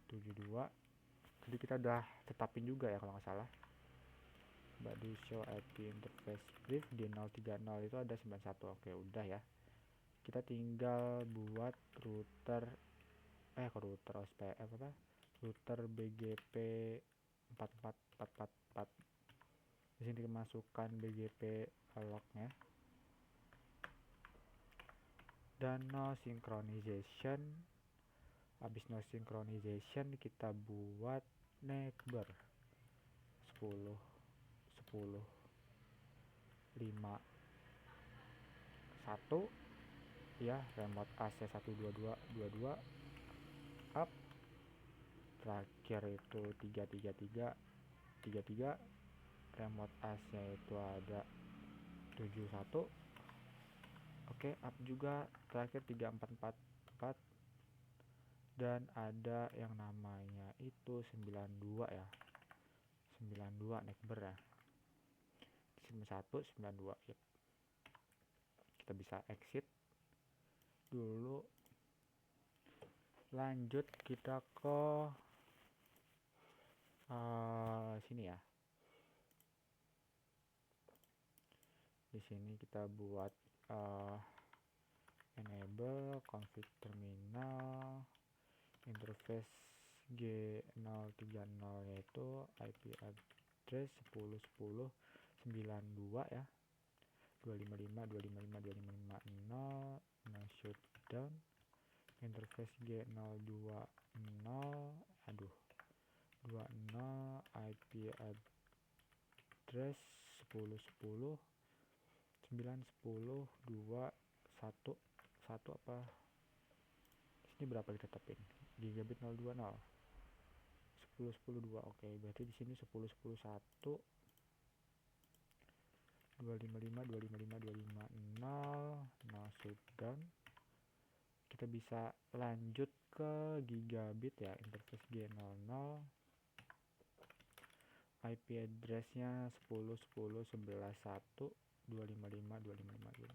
72. Jadi kita udah tetapin juga ya kalau nggak salah. Body show IP interface brief di 030 itu ada 91. Oke, udah ya. Kita tinggal buat router OSPF router BGP 44444. Di sini masukkan BGP lognya dan no synchronization. Habis no synchronization kita buat neighbor 10 10 5 1 ya, remote AC 12222 up, terakhir itu 33333, remote AC itu ada 71. Oke, up juga, terakhir 3444, dan ada yang namanya itu 92 ya, 92 neighbor ya, 91 92 ya. Kita bisa exit dulu. Lanjut kita ke sini ya. Di sini kita buat enable config terminal, interface G030 yaitu IP address 10.10.92 ya, 255.255.255.0, no shutdown. Interface G020, 20 IP address 10.10.910.2 1 apa ini berapa kita tetapin gigabit 020 10.10.2. Oke, berarti di sini 10.10.1 255.255.250, no shutdown. Kita bisa lanjut ke gigabit ya, interface G00, IP address-nya 10.10.11.1.255.255.255.0.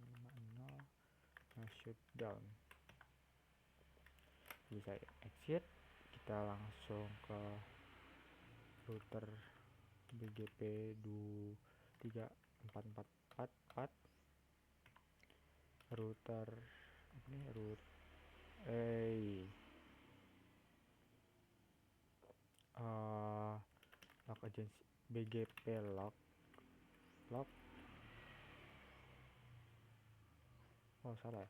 Nah, shutdown. Bisa exit, kita langsung ke router BGP 34444, router ini log agency BGP log salah ya,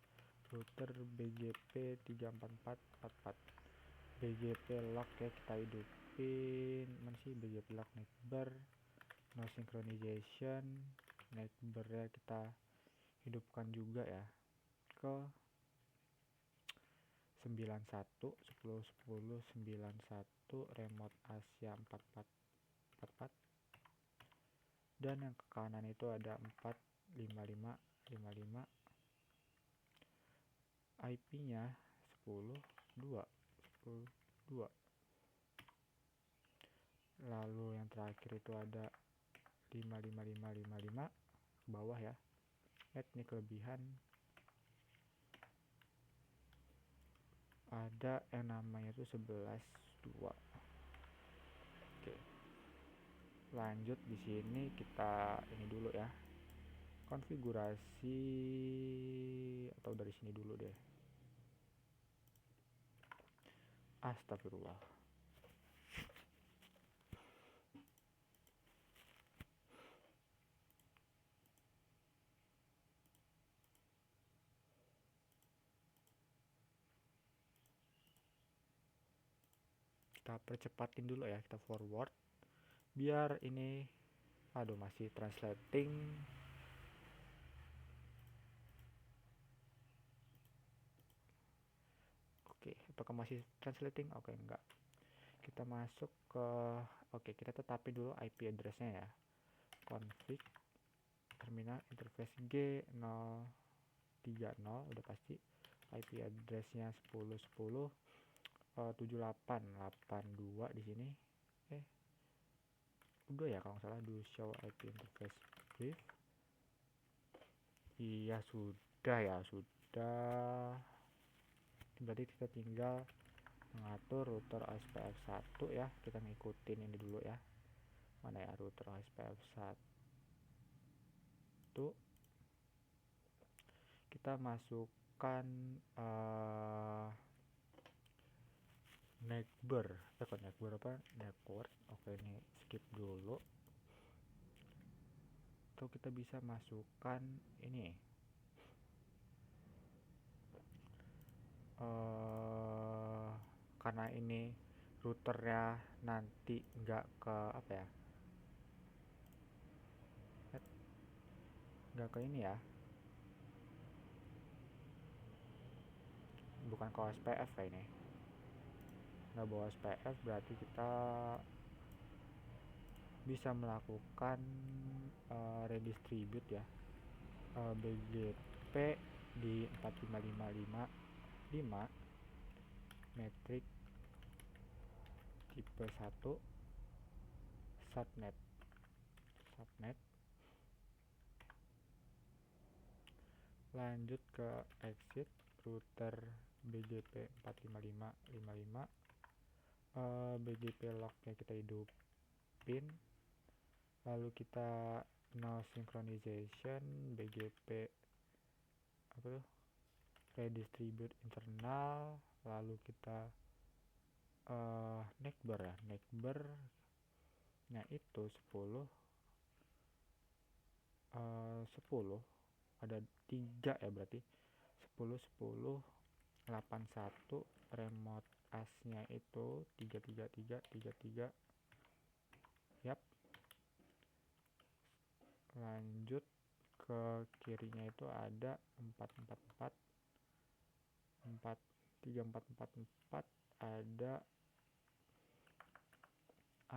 router BGP 34444 BGP log ya, kita hidupin. Mana sih BGP log? Nightbar, no synchronization. Nightbar ya kita hidupkan juga ya ke 91.10.10.91 remote Asia 4444, dan yang ke kanan itu ada 45555, IP-nya 10.2.10.2. Lalu yang terakhir itu ada 55555 ke bawah ya. Ini kelebihan, ada yang namanya itu 11.2. Oke. Lanjut di sini kita ini dulu ya. Konfigurasi, atau dari sini dulu deh. Astagfirullah. Kita percepatin dulu ya, kita forward biar ini, aduh masih translating. Oke, apakah masih translating? Oke, enggak. Kita masuk ke, oke, kita tetapin dulu IP address-nya ya. Config terminal interface G030 udah pasti. IP address-nya 10.10.7882 di sini. Udah ya kalau nggak salah, do show IP interface brief. Iya sudah ya, sudah. Berarti kita tinggal mengatur router OSPF1 ya. Kita ngikutin ini dulu ya. Mana ya router OSPF1? Kita masukkan network network. Oke, ini skip dulu. Atau kita bisa masukkan ini karena ini routernya nanti nggak ke apa ya, nggak ke ini ya, bukan ke OSPF kayak ini, nggak bawa OSPF, berarti kita bisa melakukan redistribute ya, BGP di 45555 metrik tipe 1 subnet. Lanjut ke exit router BGP 45555, BGP lognya kita hidupin, lalu kita no synchronization, BGP apa tuh, redistribute internal, lalu kita neckbar ya, neckbarnya itu 10 ada 3 ya, berarti 10.10.81 remote AS-nya itu 33333. Yap. Lanjut ke kirinya itu ada 3444 ada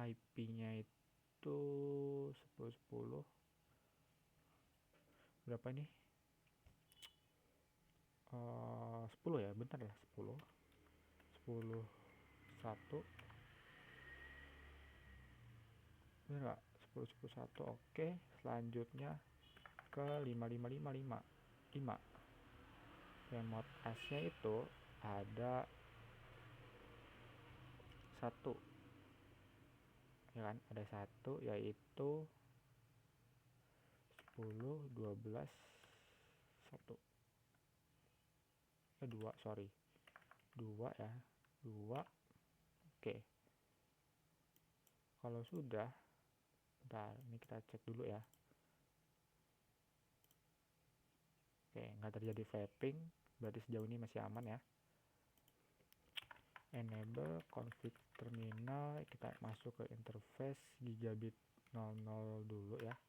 IP-nya itu 10.10 berapa nih, 10 ya, bentar ya, 10 10 1 bener nggak? 10 10 1. Oke, selanjutnya ke 5 5 5 5 5. Remote as-nya itu ada 1 ya kan, ada 1 yaitu 10 12 1 2 sorry 2 ya, 2. Oke, kalau sudah, bentar, ini kita cek dulu ya. Oke, nggak terjadi flapping, berarti sejauh ini masih aman ya. Enable config terminal, kita masuk ke interface gigabit 00 dulu ya.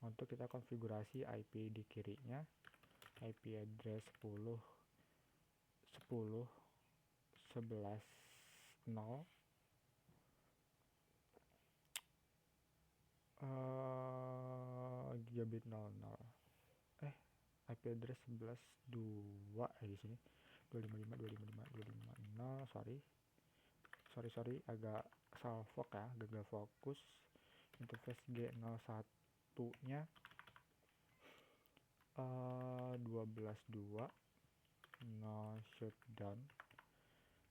Untuk kita konfigurasi IP di kirinya, IP address 10 10 11 0 gigabit 00. IP address 11 2 di sini 255 sorry agak salfok ya, gagal fokus. Interface G01 nya 12.2 no shutdown.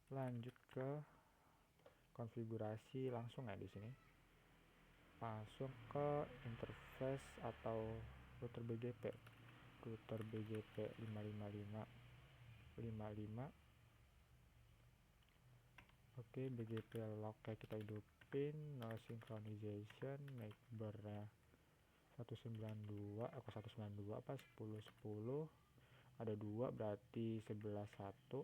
Lanjut ke konfigurasi langsung ya, di sini langsung ke interface atau router BGP 555 55. Oke, BGP lock kayak kita hidupin, no synchronization, neighbornya 192 apa 10 10, ada 2 berarti 11 1.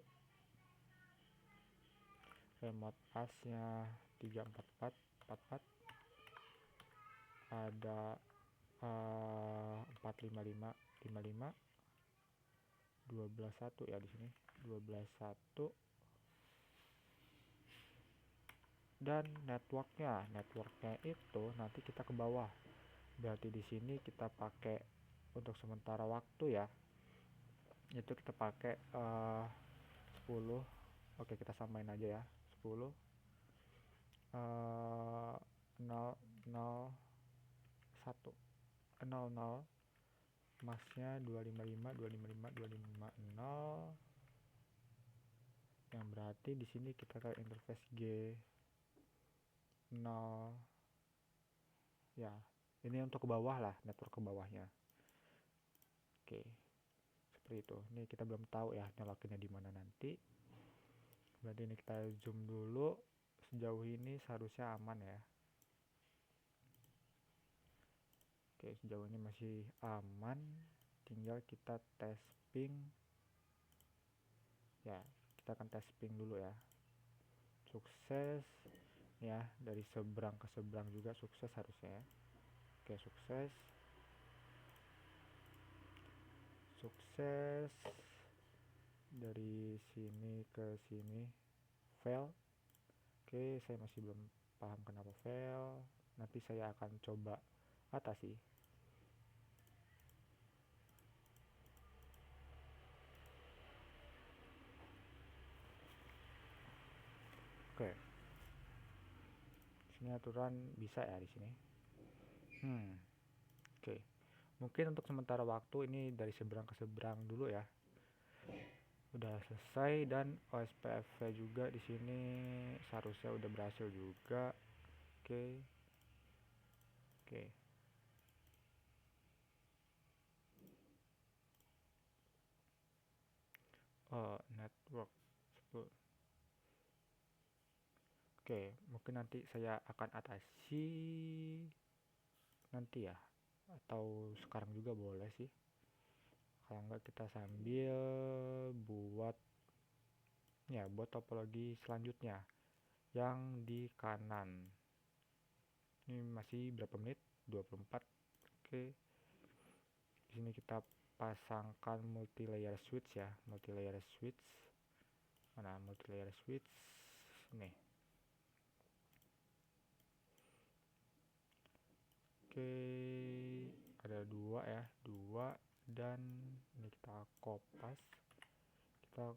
Remote as nya 344 44, ada 455 55, 12 1 ya, di sini 12 1. Dan networknya itu nanti kita ke bawah, berarti di sini kita pakai untuk sementara waktu ya, itu kita pakai 10. Oke, kita samain aja ya, 10 0 0 1 00, masnya 255 0, yang berarti di sini kita ke interface G0 ya, ini untuk ke bawah lah, network ke bawahnya. Oke, seperti itu. Ini kita belum tahu ya nyolokinnya di mana nanti. Berarti ini kita zoom dulu. Sejauh ini seharusnya aman ya. Oke, sejauh ini masih aman. Tinggal kita tes ping. Ya, kita akan tes ping dulu ya. Sukses ya, dari seberang ke seberang juga sukses harusnya ya. Oke, sukses dari sini ke sini fail. Oke, saya masih belum paham kenapa fail, nanti saya akan coba atasi. Oke, sini aturan bisa ya di sini. Oke, mungkin untuk sementara waktu ini dari seberang ke seberang dulu ya. Udah selesai, dan OSPF juga di sini seharusnya udah berhasil juga. Oke. Network 10. Oke, mungkin nanti saya akan atasi nanti ya, atau sekarang juga boleh sih. Kalau enggak kita sambil buat topologi selanjutnya yang di kanan. Ini masih berapa menit? 24. Oke. Di sini kita pasangkan multi-layer switch ya, multi-layer switch. Mana multi-layer switch? Nih. Oke, ada 2 ya, 2, dan ini kita kopas. Kita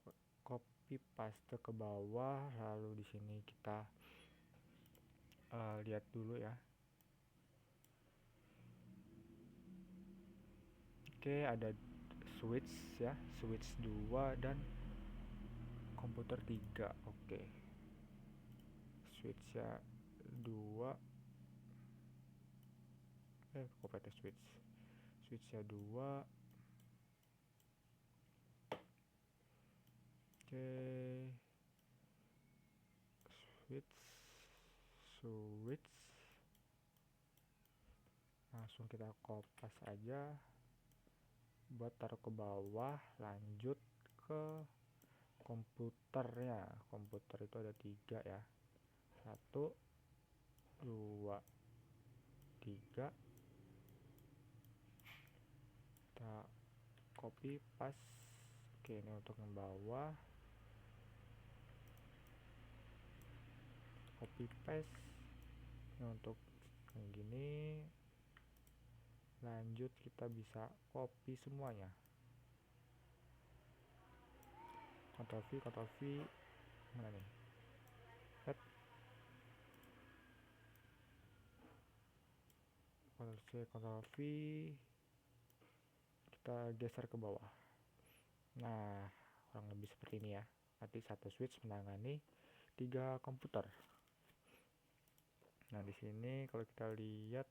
copy paste ke bawah, lalu di sini kita lihat dulu ya. Oke, ada switch ya, switch 2 dan komputer 3. Oke. Switch ya 2. Kok pakai switch? Switch ya 2. Oke. Switch. Langsung kita kopas aja buat taruh ke bawah, lanjut ke komputernya. Komputer itu ada 3 ya, 1 2 3. Kita copy paste. Oke, ini untuk yang bawah, copy paste. Ini untuk yang gini, lanjut kita bisa copy semuanya, Ctrl V mana nih, Ctrl C Ctrl V, kita geser ke bawah. Nah, kurang lebih seperti ini ya. Nanti satu switch menangani 3 komputer. Nah, di sini kalau kita lihat,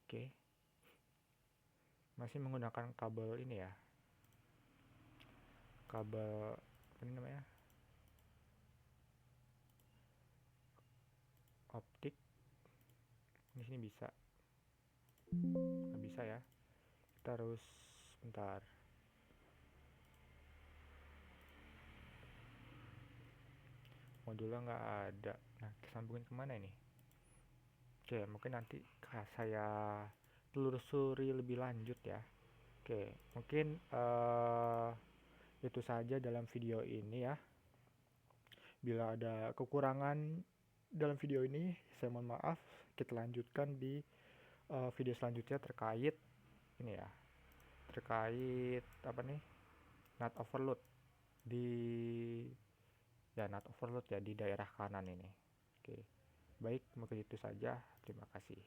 oke, masih menggunakan kabel ini ya, kabel apa ini namanya, optik. Di sini bisa, nggak bisa ya, kita harus bentar. Modulnya nggak ada. Nah, sambungin kemana ini? Oke, mungkin nanti saya telusuri lebih lanjut ya. Oke, mungkin itu saja dalam video ini ya. Bila ada kekurangan dalam video ini, saya mohon maaf. Kita lanjutkan di video selanjutnya terkait ini ya, terkait apa nih, NAT overload di NAT overload ya di daerah kanan ini. Oke, baik, mungkin itu saja. Terima kasih.